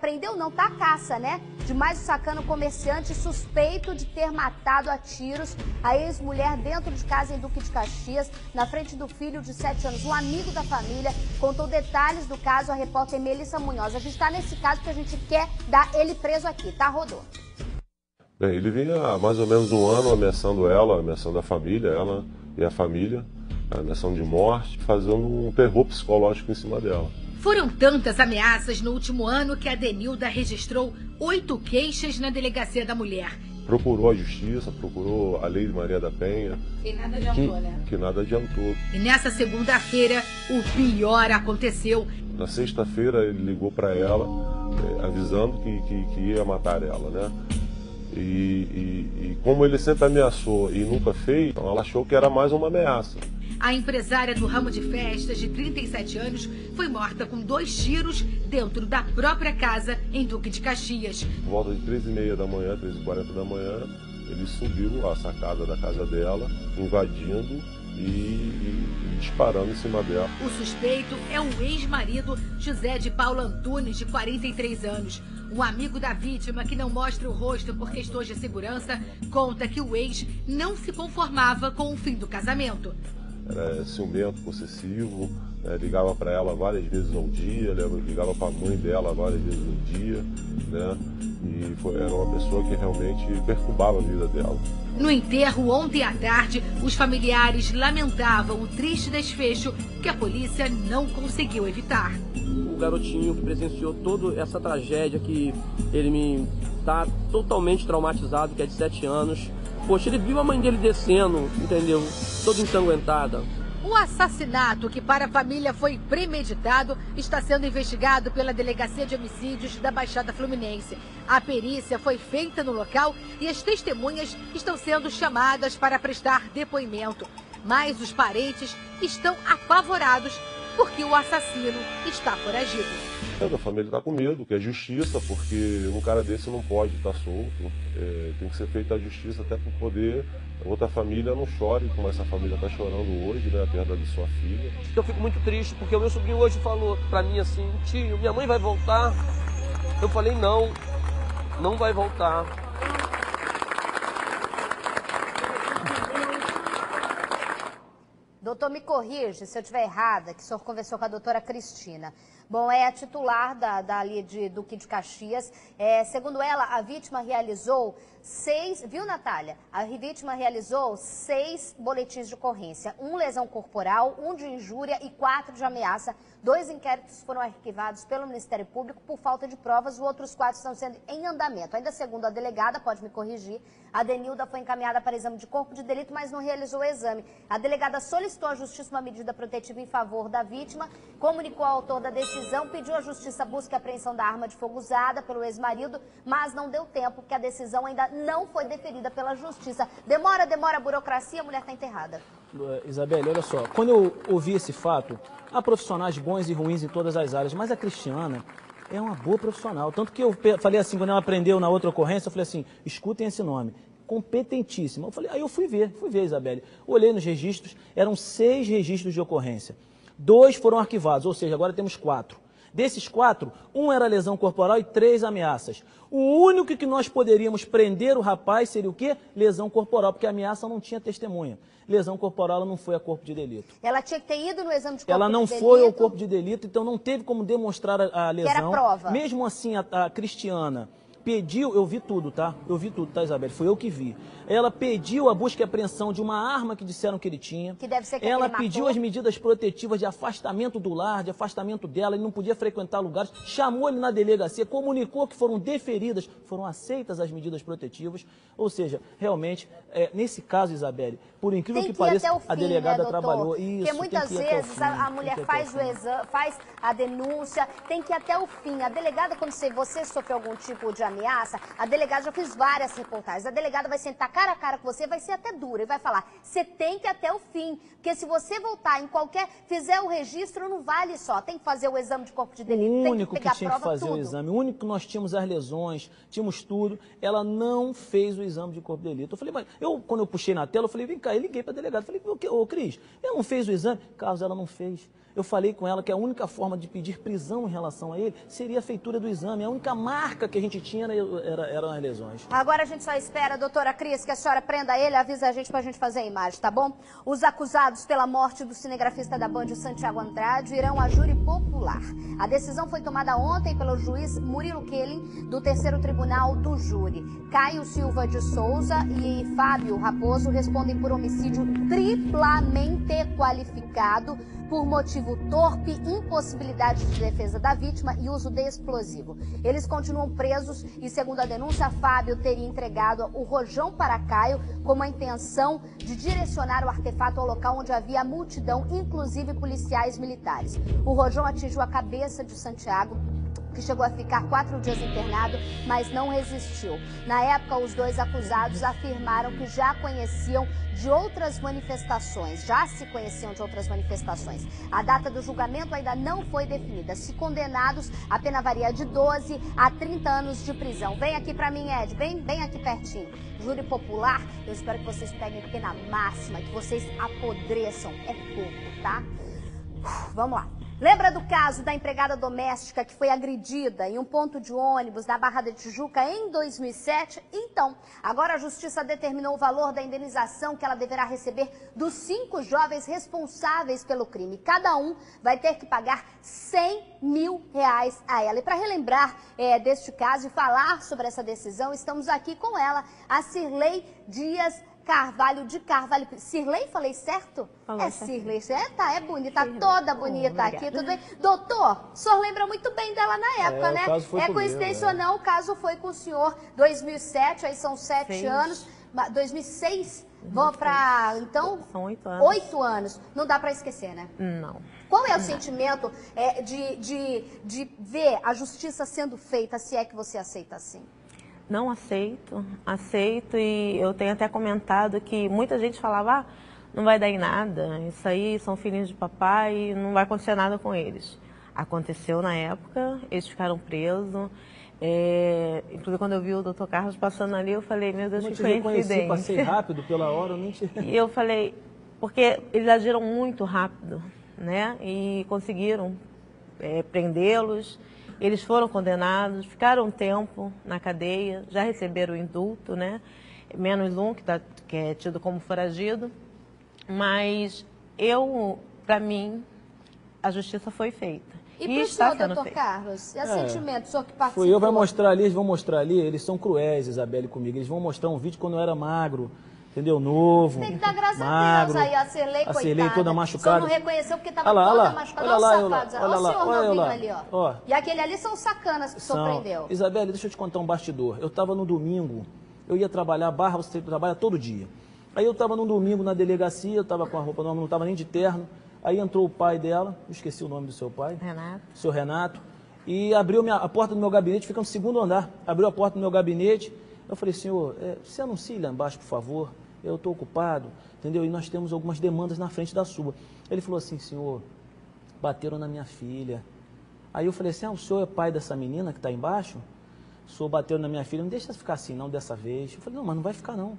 à caça, né? De mais um sacana, um comerciante suspeito de ter matado a tiros a ex-mulher dentro de casa em Duque de Caxias, na frente do filho de 7 anos. Um amigo da família contou detalhes do caso, a repórter Melissa Munhoz. A gente tá nesse caso porque a gente quer dar ele preso aqui, tá, Rodô? Bem, ele vinha há mais ou menos 1 ano ameaçando ela, ameaçando a família, ela e a família, ameaçando de morte, fazendo um terror psicológico em cima dela. Foram tantas ameaças no último ano que a Denilda registrou 8 queixas na Delegacia da Mulher. Procurou a justiça, procurou a lei de Maria da Penha. Que nada adiantou, né? Que nada adiantou. E nessa segunda-feira, o pior aconteceu. Na sexta-feira ele ligou para ela, avisando que ia matar ela, né? E como ele sempre ameaçou e nunca fez, então ela achou que era mais uma ameaça. A empresária do ramo de festas, de 37 anos, foi morta com 2 tiros dentro da própria casa em Duque de Caxias. Por volta de 3h30 da manhã, 3h40 da manhã, ele subiu a sacada da casa dela, invadindo e disparando em cima dela. O suspeito é o ex-marido José de Paulo Antunes, de 43 anos. Um amigo da vítima, que não mostra o rosto por questões de segurança, conta que o ex não se conformava com o fim do casamento. Era ciumento, possessivo, ligava para ela várias vezes ao dia, ligava para a mãe dela várias vezes ao dia, né? E era uma pessoa que realmente perturbava a vida dela. No enterro ontem à tarde, os familiares lamentavam o triste desfecho que a polícia não conseguiu evitar. O garotinho que presenciou toda essa tragédia, que ele me tá totalmente traumatizado, que é de 7 anos. Poxa, ele viu a mãe dele descendo, entendeu? Toda ensanguentada. O assassinato, que para a família foi premeditado, está sendo investigado pela Delegacia de Homicídios da Baixada Fluminense. A perícia foi feita no local e as testemunhas estão sendo chamadas para prestar depoimento. Mas os parentes estão apavorados porque o assassino está foragido. A família está com medo, que é justiça, porque um cara desse não pode estar solto. Tem que ser feita a justiça até para poder outra família não chore, como essa família está chorando hoje, né, a perda de sua filha. Eu fico muito triste, porque o meu sobrinho hoje falou para mim assim: tio, minha mãe vai voltar? Eu falei: não, não vai voltar. Doutor, me corrige se eu estiver errada, que o senhor conversou com a doutora Cristina. Bom, é a titular ali de Duque de Caxias. Segundo ela, a vítima realizou 6... Viu, Natália? A vítima realizou 6 boletins de ocorrência. 1 lesão corporal, 1 de injúria e 4 de ameaça. 2 inquéritos foram arquivados pelo Ministério Público por falta de provas. Os outros 4 estão sendo em andamento. Ainda segundo a delegada, pode me corrigir, a Denilda foi encaminhada para exame de corpo de delito, mas não realizou o exame. A delegada solicitou à Justiça uma medida protetiva em favor da vítima, comunicou ao autor da decisão, pediu à Justiça a busca e apreensão da arma de fogo usada pelo ex-marido, mas não deu tempo, porque a decisão ainda não foi deferida pela Justiça. Demora a burocracia, a mulher está enterrada. Isabelle, olha só, quando eu ouvi esse fato, há profissionais bons e ruins em todas as áreas, mas a Cristiana é uma boa profissional. Tanto que eu falei assim, quando ela aprendeu na outra ocorrência, eu falei assim: escutem esse nome, competentíssima. Aí eu fui ver, Isabelle. Olhei nos registros, eram 6 registros de ocorrência. 2 foram arquivados, ou seja, agora temos 4. Desses 4, 1 era lesão corporal e 3 ameaças. O único que nós poderíamos prender o rapaz seria o quê? Lesão corporal, porque a ameaça não tinha testemunha. Lesão corporal, ela não foi a corpo de delito. Ela tinha que ter ido no exame de corpo de delito? Ela não foi ao corpo de delito, então não teve como demonstrar a lesão. Que era prova. Mesmo assim, a Cristiana pediu, eu vi tudo, tá? Eu vi tudo, tá, Isabelle? Foi eu que vi. Ela pediu a busca e apreensão de uma arma que disseram que ele tinha. Que deve ser que ela ele pediu matou. as medidas protetivas de afastamento do lar, de afastamento dela, ele não podia frequentar lugares. Chamou ele na delegacia, comunicou que foram deferidas, foram aceitas as medidas protetivas. Ou seja, realmente, nesse caso, Isabelle, por incrível que pareça, a delegada trabalhou. Isso, porque muitas vezes a mulher faz o exame, faz a denúncia, tem que ir até o fim. A delegada, quando você sofreu algum tipo de ameaça, a delegada, já fiz várias reportagens, a delegada vai sentar cara a cara com você, vai ser até dura e vai falar, você tem que ir até o fim, porque se você voltar em fizer o registro, não vale só, tem que fazer o exame de corpo de delito, o tem único que pegar que tinha a prova, que fazer tudo. o exame, o único que nós tínhamos as lesões, tínhamos tudo, ela não fez o exame de corpo de delito. Eu falei, mas quando eu puxei na tela, eu falei, vem cá, eu liguei para a delegada, falei, ô Cris, ela não fez o exame? Caso ela não fez. Eu falei com ela que a única forma de pedir prisão em relação a ele seria a feitura do exame. A única marca que a gente tinha eram as lesões. Agora a gente só espera, doutora Cris, que a senhora prenda ele, avisa a gente pra gente fazer a imagem, tá bom? Os acusados pela morte do cinegrafista da Band, Santiago Andrade, irão a júri popular. A decisão foi tomada ontem pelo juiz Murilo Kelling, do 3º Tribunal do Júri. Caio Silva de Souza e Fábio Raposo respondem por homicídio triplamente qualificado por motivo torpe, impossibilidade de defesa da vítima e uso de explosivo. Eles continuam presos e, segundo a denúncia, Fábio teria entregado o rojão para Caio com a intenção de direcionar o artefato ao local onde havia multidão, inclusive policiais militares. O rojão atingiu a cabeça de Santiago, que chegou a ficar 4 dias internado, mas não resistiu. Na época, os 2 acusados afirmaram que já se conheciam de outras manifestações. A data do julgamento ainda não foi definida. Se condenados, a pena varia de 12 a 30 anos de prisão. Vem aqui pra mim, Ed, bem aqui pertinho. Júri popular, eu espero que vocês peguem pena máxima, que vocês apodreçam. É pouco, tá? Vamos lá. Lembra do caso da empregada doméstica que foi agredida em um ponto de ônibus na Barra da Tijuca em 2007? Então, agora a Justiça determinou o valor da indenização que ela deverá receber dos 5 jovens responsáveis pelo crime. Cada um vai ter que pagar R$100 mil a ela. E para relembrar deste caso e falar sobre essa decisão, estamos aqui com ela, a Cirlei Dias Carvalho de Carvalho. Cirlei, falei certo? Falou, Cirlei, é bonita, toda bonita aqui, tudo bem? Doutor, o senhor lembra muito bem dela na época, né? É coincidência ou não, o caso foi com o senhor 2007, aí são 7 anos, 2006, vamos pra, então? São 8 anos. 8 anos, não dá pra esquecer, né? Não. Qual é o sentimento de ver a justiça sendo feita, se é que você aceita assim? Não aceito e eu tenho até comentado que muita gente falava, não vai dar em nada, isso aí são filhinhos de papai, não vai acontecer nada com eles. Aconteceu na época, eles ficaram presos, inclusive quando eu vi o Dr. Carlos passando ali, eu falei, meu Deus, que coincidência. Passei rápido pela hora, eu nem te... E eu falei, porque eles agiram muito rápido, né, e conseguiram prendê-los. Eles foram condenados, ficaram um tempo na cadeia, já receberam o indulto, né? Menos um que é tido como foragido. Mas para mim, a justiça foi feita. E para o senhor, doutor Carlos, e o sentimento, o senhor que participou? Eles vão mostrar ali, eles são cruéis, Isabelle, comigo. Eles vão mostrar um vídeo quando eu era magro, entendeu? Novo, tem que dar graças magro, a Deus aí, a Cirlei, coitada. A Cirlei toda machucada. O senhor não reconheceu porque estava toda machucada. Olha lá, olha o senhor novinho ali, ó. E aquele ali são os sacanas que o senhor prendeu. Isabelle, deixa eu te contar um bastidor. Eu estava no domingo, eu ia trabalhar, Barra, você trabalha todo dia. Aí eu estava no domingo na delegacia, eu estava com a roupa nova, não estava nem de terno. Aí entrou o pai dela, eu esqueci o nome do seu pai. Renato. Seu Renato. E abriu a porta do meu gabinete, fica no 2º andar. Abriu a porta do meu gabinete. Eu falei, senhor, você anuncia lá embaixo, por favor? Eu estou ocupado, entendeu? E nós temos algumas demandas na frente da sua. Ele falou assim, senhor, bateram na minha filha. Aí eu falei assim, o senhor é pai dessa menina que está embaixo? o senhor bateu na minha filha, não deixa ficar assim não dessa vez. Eu falei, não, mas não vai ficar não.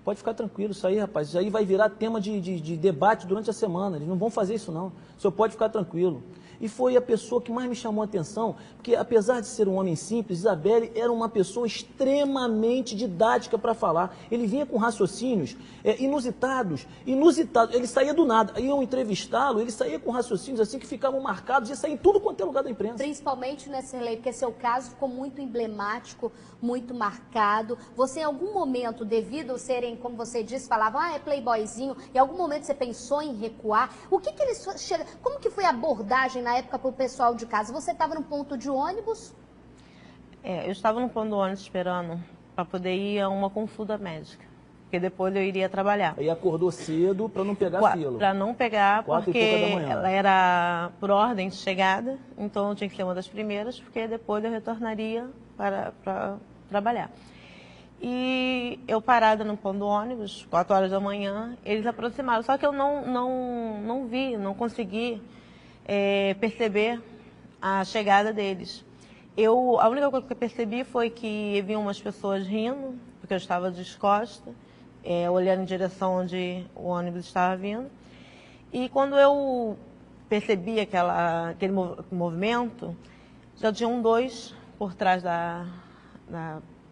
Pode ficar tranquilo, isso aí, rapaz, isso aí vai virar tema de debate durante a semana, eles não vão fazer isso não, o senhor pode ficar tranquilo. E foi a pessoa que mais me chamou a atenção, porque apesar de ser um homem simples, Isabelle era uma pessoa extremamente didática para falar. Ele vinha com raciocínios inusitados, ele saía do nada. Iam entrevistá-lo, ele saía com raciocínios assim que ficavam marcados e saía em tudo quanto é lugar da imprensa. Principalmente, né, Sirlei, porque seu caso ficou muito emblemático, muito marcado. Você em algum momento, devido a serem, como você disse, falavam, é playboyzinho, em algum momento você pensou em recuar? O que que eles chegam, como que foi a abordagem na época para o pessoal de casa? Você estava no ponto de ônibus? Eu estava no ponto de ônibus esperando para poder ir a uma consulta médica, porque depois eu iria trabalhar. E acordou cedo para não pegar fila? Para não pegar, 4 porque e pouca da manhã. ela era por ordem de chegada, então eu tinha que ser uma das primeiras, porque depois eu retornaria para trabalhar. E eu parada no ponto do ônibus, 4 horas da manhã, eles aproximaram, só que eu não vi, não consegui perceber a chegada deles. A única coisa que eu percebi foi que vinham umas pessoas rindo, porque eu estava descosta, olhando em direção onde o ônibus estava vindo. E quando eu percebi aquele movimento, já tinham 2 por trás da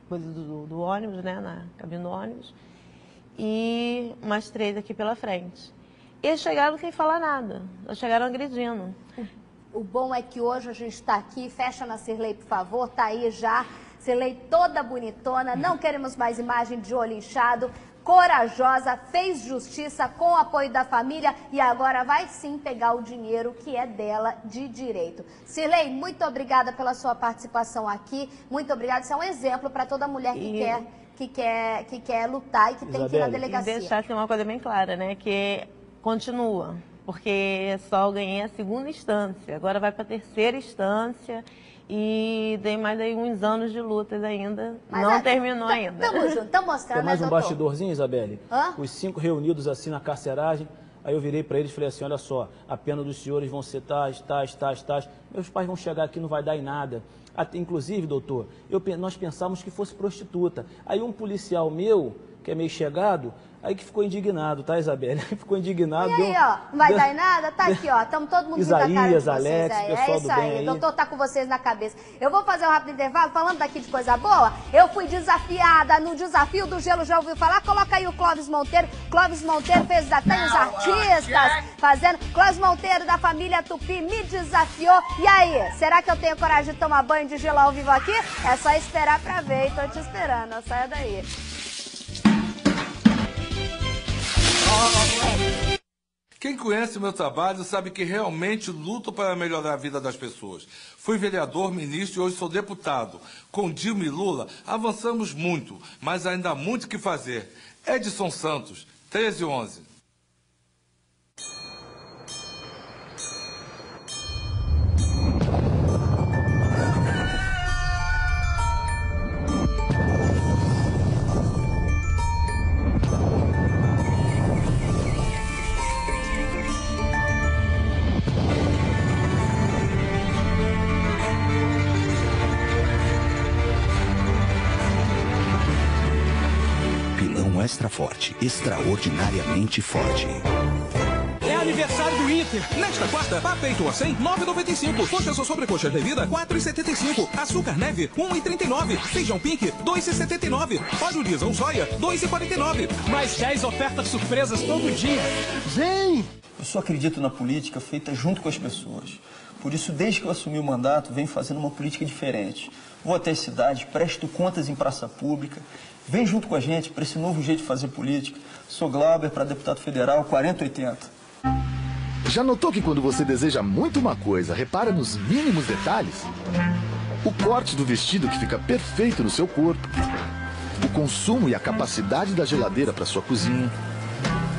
coisa do ônibus, né, na cabine do ônibus, e mais 3 aqui pela frente. Eles chegaram sem falar nada, eles chegaram agredindo. O bom é que hoje a gente está aqui, fecha na Sirlei, por favor, tá aí já, Sirlei toda bonitona, não queremos mais imagem de olho inchado, corajosa, fez justiça com o apoio da família e agora vai sim pegar o dinheiro que é dela de direito. Sirlei, muito obrigada pela sua participação aqui, muito obrigada, isso é um exemplo para toda mulher que quer lutar e que tem que ir na delegacia. E deixar uma coisa bem clara, né, que continua, porque só eu ganhei a 2ª instância, agora vai para a 3ª instância e tem mais aí uns anos de lutas ainda, não terminou ainda. Tamo junto, estamos mostrando, Tem mais né, um doutor? bastidorzinho, Isabelle? Os 5 reunidos assim na carceragem, aí eu virei para eles e falei assim, olha só, a pena dos senhores vão ser tais, meus pais vão chegar aqui, não vai dar em nada. Inclusive, doutor, nós pensávamos que fosse prostituta. Aí um policial meu, que é meio chegado, aí que ficou indignado, tá, Isabelle? Ficou indignado. E aí, ó, não vai dar em nada? Tá aqui, ó, estamos todo mundo Isaías, rindo da cara de vocês Alex, aí. pessoal isso do aí, bem aí. O doutor tá com vocês na cabeça. Eu vou fazer um rápido intervalo, falando daqui de coisa boa. Eu fui desafiada no Desafio do Gelo, já ouviu falar? Coloca aí o Clóvis Monteiro. Clóvis Monteiro fez até os artistas fazendo. Clóvis Monteiro, da família Tupi, me desafiou. E aí, será que eu tenho coragem de tomar banho de gelo ao vivo aqui? É só esperar pra ver, e tô te esperando, saia daí. Quem conhece o meu trabalho sabe que realmente luto para melhorar a vida das pessoas. Fui vereador, ministro e hoje sou deputado. Com Dilma e Lula avançamos muito, mas ainda há muito o que fazer. Edson Santos, 1311. Extra forte, extraordinariamente forte. É aniversário do Inter. Nesta quarta, papeito a 100, 9,95. Coxa ou sobrecoxa levida, 4,75. Açúcar neve, 1,39. Feijão pink, 2,79. Óleo diesel ou soia, 2,49. Mais 10 ofertas surpresas todo dia. Vem! Eu só acredito na política feita junto com as pessoas. Por isso, desde que eu assumi o mandato, venho fazendo uma política diferente. Vou até a cidade, presto contas em praça pública. Vem junto com a gente para esse novo jeito de fazer política. Sou Glauber, para deputado federal, 4080. Já notou que quando você deseja muito uma coisa, repara nos mínimos detalhes? O corte do vestido que fica perfeito no seu corpo. O consumo e a capacidade da geladeira para sua cozinha.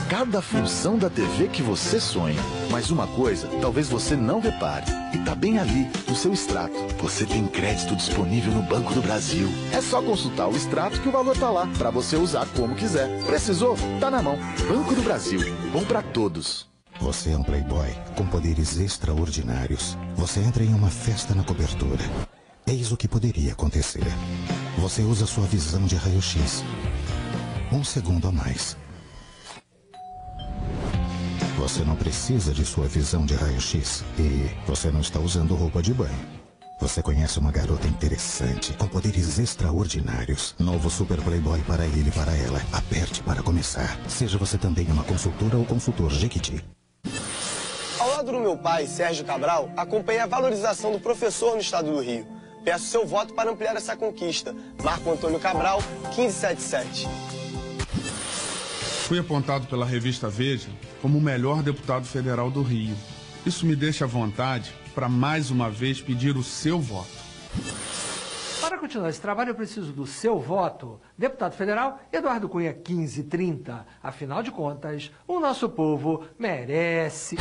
Cada função da TV que você sonha. Mas uma coisa, talvez você não repare. E tá bem ali, no seu extrato. Você tem crédito disponível no Banco do Brasil. É só consultar o extrato que o valor tá lá, para você usar como quiser. Precisou? Tá na mão. Banco do Brasil. Bom para todos. Você é um playboy com poderes extraordinários. Você entra em uma festa na cobertura. Eis o que poderia acontecer. Você usa sua visão de raio-x. 1 segundo a mais. Você não precisa de sua visão de raio-x. E você não está usando roupa de banho. Você conhece uma garota interessante, com poderes extraordinários. Novo Super Playboy para ele e para ela. Aperte para começar. Seja você também uma consultora ou consultor Jequiti. Ao lado do meu pai, Sérgio Cabral, acompanhei a valorização do professor no estado do Rio. Peço seu voto para ampliar essa conquista. Marco Antônio Cabral, 1577. Fui apontado pela revista Veja como o melhor deputado federal do Rio. Isso me deixa à vontade para mais uma vez pedir o seu voto. Para continuar esse trabalho, eu preciso do seu voto. Deputado federal Eduardo Cunha, 1530. Afinal de contas, o nosso povo merece.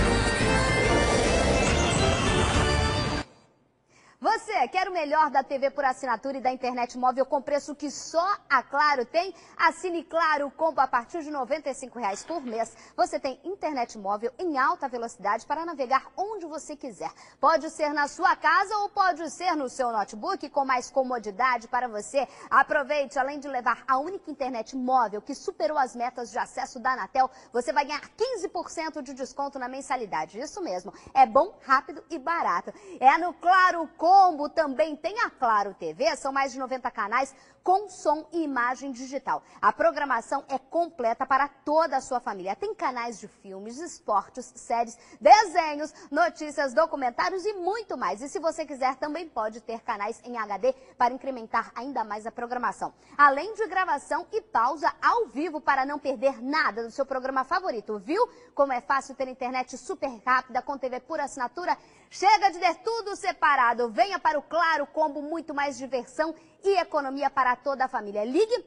Você quer o melhor da TV por assinatura e da internet móvel com preço que só a Claro tem? Assine Claro Combo a partir de R$ 95,00 por mês. Você tem internet móvel em alta velocidade para navegar onde você quiser. Pode ser na sua casa ou pode ser no seu notebook com mais comodidade para você. Aproveite, além de levar a única internet móvel que superou as metas de acesso da Anatel, você vai ganhar 15% de desconto na mensalidade. Isso mesmo, é bom, rápido e barato. É no Claro Combo, também tem a Claro TV, são mais de 90 canais com som e imagem digital. A programação é completa para toda a sua família. Tem canais de filmes, esportes, séries, desenhos, notícias, documentários e muito mais. E se você quiser, também pode ter canais em HD para incrementar ainda mais a programação. Além de gravação e pausa ao vivo para não perder nada do seu programa favorito. Viu como é fácil ter internet super rápida com TV por assinatura? Chega de ter tudo separado. Venha para o Claro Combo, muito mais diversão e economia para toda a família. Ligue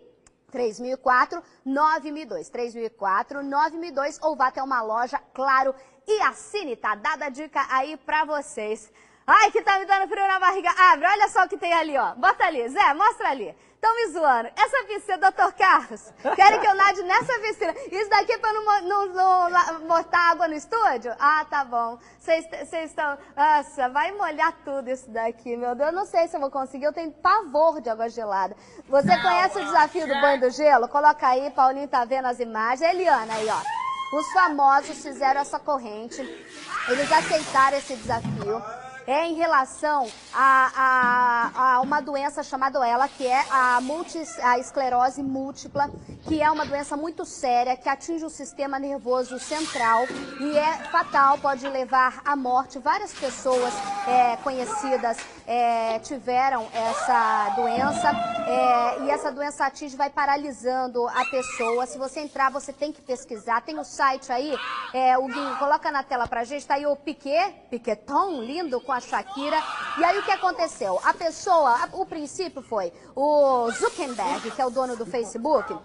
3004-9002, 3004-9002 ou vá até uma loja Claro e assine. Tá dada a dica aí pra vocês. Ai, que tá me dando frio na barriga. Abre, olha só o que tem ali, ó. Bota ali, Zé, mostra ali. Estão me zoando. Essa piscina, Dr. Carlos, querem que eu nade nessa piscina? Isso daqui é pra não botar água no estúdio? Ah, tá bom. Vocês estão... Nossa, vai molhar tudo isso daqui, meu Deus. Eu não sei se eu vou conseguir, eu tenho pavor de água gelada. Você conhece o desafio do banho do gelo? Coloca aí, Paulinho tá vendo as imagens. Eliana aí, ó. Os famosos fizeram essa corrente, eles aceitaram esse desafio. É em relação a uma doença chamada ela, que é a esclerose múltipla, que é uma doença muito séria, que atinge o sistema nervoso central e é fatal, pode levar à morte. Várias pessoas conhecidas tiveram essa doença e essa doença atinge, vai paralisando a pessoa. Se você entrar, você tem que pesquisar. Tem o site aí, o Guinho, coloca na tela pra gente, tá aí o Piqueton, lindo, com a Shakira. E aí o que aconteceu? A pessoa, o princípio foi o Zuckerberg, que é o dono do Facebook,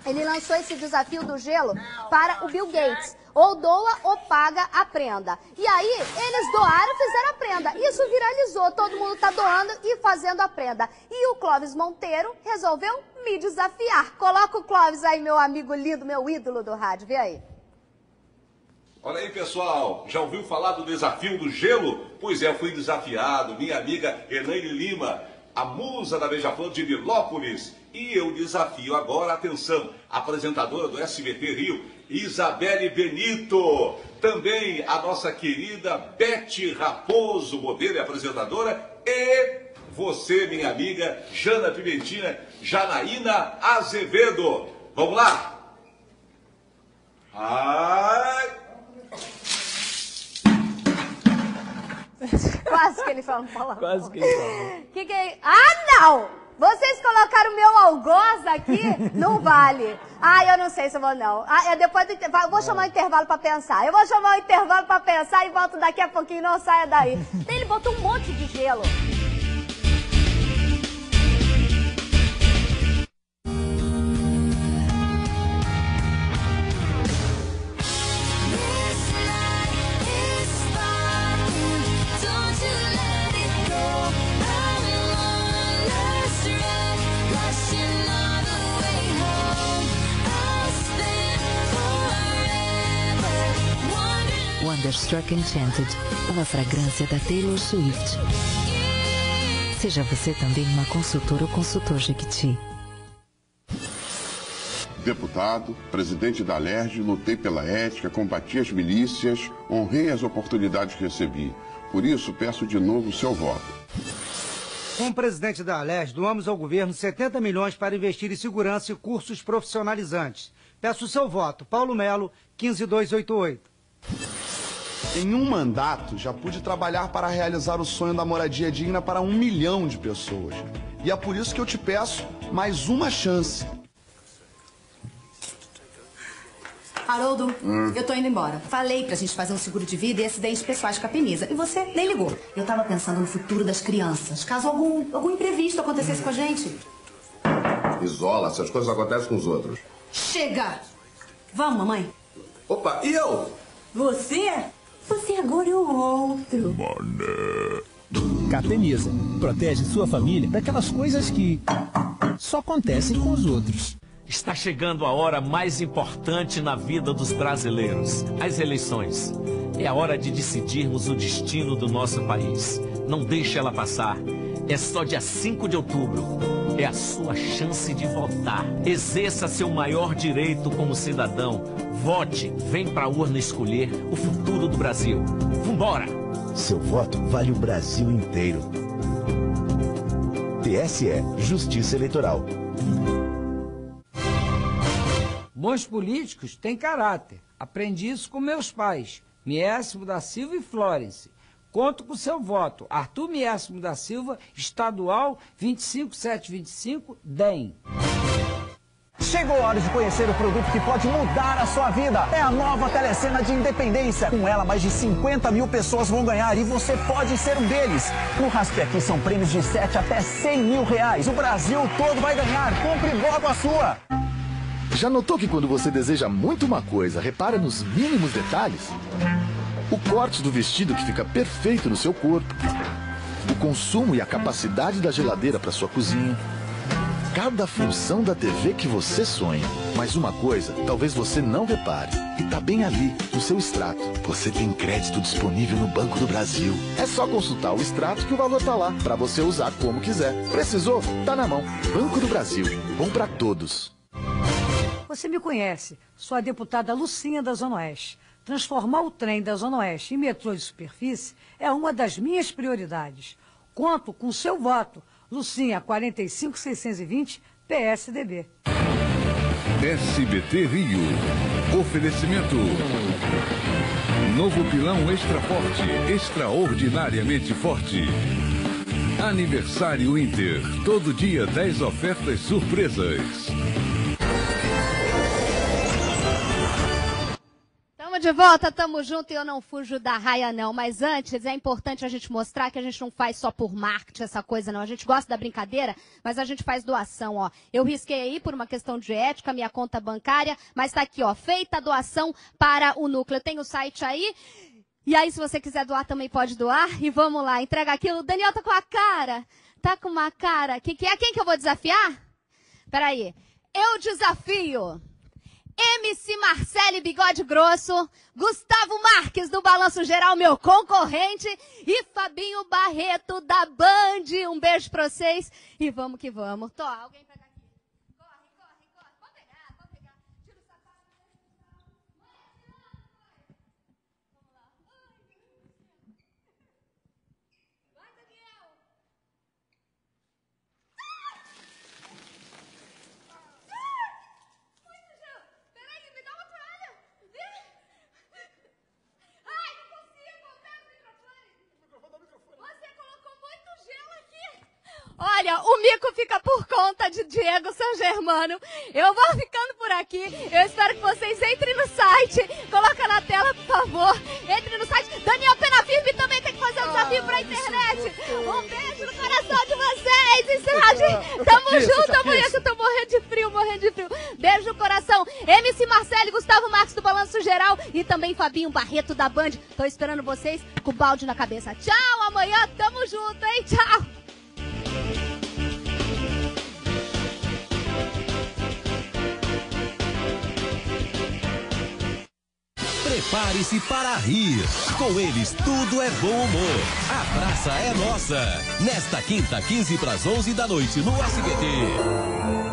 ele lançou esse desafio do gelo para o Bill Gates. Ou doa ou paga a prenda. E aí, eles doaram e fizeram a prenda. Isso viralizou, todo mundo tá doando e fazendo a prenda. E o Clóvis Monteiro resolveu me desafiar. Coloca o Clóvis aí, meu amigo lindo, meu ídolo do rádio, vê aí. Olha aí, pessoal, já ouviu falar do desafio do gelo? Pois é, eu fui desafiado, minha amiga Elaine Lima, a musa da Beija-Flor de Nilópolis. E eu desafio agora, atenção, a apresentadora do SBT Rio, Isabelle Benito. Também a nossa querida Beth Raposo, modelo e apresentadora. E você, minha amiga Jana Pimentina, Janaína Azevedo. Vamos lá? Ai... Quase que ele fala um palavrão. Quase que ele fala. Que é... Ah, não! Vocês colocaram o meu algoz aqui? Não vale. Ah, eu não sei se eu vou, não. Ah, depois do intervalo, eu vou chamar o intervalo pra pensar. Eu vou chamar o intervalo pra pensar e volto daqui a pouquinho, não saia daí. Ele botou um monte de gelo. Wonderstruck Enchanted, uma fragrância da Taylor Swift. Seja você também uma consultora ou consultor Jequiti. Deputado, presidente da Alerj, lutei pela ética, combati as milícias, honrei as oportunidades que recebi. Por isso, peço de novo o seu voto. Como presidente da Alerj, doamos ao governo 70 milhões para investir em segurança e cursos profissionalizantes. Peço o seu voto. Paulo Melo, 15288. Em um mandato, já pude trabalhar para realizar o sonho da moradia digna para 1 milhão de pessoas. E é por isso que eu te peço mais uma chance. Haroldo, eu tô indo embora. Falei pra gente fazer um seguro de vida e acidentes pessoais com a Penisa. E você nem ligou. Eu tava pensando no futuro das crianças. Caso algum imprevisto acontecesse com a gente. Isola, essas coisas acontecem com os outros. Chega! Vamos, mamãe. Opa, e eu? Você? Você agora é o outro. Capemisa. Protege sua família daquelas coisas que só acontecem com os outros. Está chegando a hora mais importante na vida dos brasileiros, as eleições. É a hora de decidirmos o destino do nosso país. Não deixe ela passar. É só dia 5 de outubro. É a sua chance de votar. Exerça seu maior direito como cidadão. Vote, vem pra a urna escolher o futuro do Brasil. Vambora! Seu voto vale o Brasil inteiro. TSE, Justiça Eleitoral. Bons políticos têm caráter. Aprendi isso com meus pais, Miésimo da Silva e Florence. Conto com seu voto. Arthur Miésimo da Silva, estadual 25725, DEM. Chegou a hora de conhecer o produto que pode mudar a sua vida. É a nova Telecena de Independência. Com ela, mais de 50 mil pessoas vão ganhar e você pode ser um deles. No Raspe Aqui são prêmios de 7 até 100 mil reais. O Brasil todo vai ganhar. Compre logo a sua. Já notou que quando você deseja muito uma coisa, repara nos mínimos detalhes? O corte do vestido que fica perfeito no seu corpo, o consumo e a capacidade da geladeira para sua cozinha, cada função da TV que você sonha. Mas uma coisa, talvez você não repare, e tá bem ali, no seu extrato. Você tem crédito disponível no Banco do Brasil. É só consultar o extrato que o valor tá lá, para você usar como quiser. Precisou? Tá na mão. Banco do Brasil. Bom para todos. Você me conhece, sou a deputada Lucinha da Zona Oeste. Transformar o trem da Zona Oeste em metrô de superfície é uma das minhas prioridades. Conto com seu voto. Lucinha 45620, PSDB. SBT Rio. Oferecimento. Novo pilão extra forte, extraordinariamente forte. Aniversário Inter. Todo dia 10 ofertas surpresas. Tamo de volta, tamo junto e eu não fujo da raia não, mas antes é importante a gente mostrar que a gente não faz só por marketing essa coisa não, a gente gosta da brincadeira, mas a gente faz doação, ó. Eu risquei aí por uma questão de ética, minha conta bancária, mas tá aqui, ó, feita a doação para o núcleo. Tem o site aí, e aí se você quiser doar também pode doar, e vamos lá, entrega aquilo. O Daniel tá com a cara, com uma cara, que é? Quem que eu vou desafiar? Peraí, eu desafio MC Marcele Bigode Grosso, Gustavo Marques do Balanço Geral, meu concorrente, e Fabinho Barreto da Band. Um beijo pra vocês e vamos que vamos. Tô, alguém pega aqui. Corre. Pode pegar. Tira o sapato. Vamos lá. Vai, Daniel. Olha, o mico fica por conta de Diego San Germano. Eu vou ficando por aqui. Eu espero que vocês entrem no site. Coloca na tela, por favor. Entre no site. Daniel Pena Firme também tem que fazer um desafio pra internet. Um beijo no coração de vocês. Encerradinho. Tamo junto, amanhã que eu tô morrendo de frio. Beijo no coração. MC Marcele, Gustavo Marques do Balanço Geral e também Fabinho Barreto da Band. Tô esperando vocês com o balde na cabeça. Tchau, amanhã tamo junto, hein? Tchau. Prepare-se para rir. Com eles, tudo é bom humor. A praça é nossa. Nesta quinta, 15 para as 11 da noite, no SBT.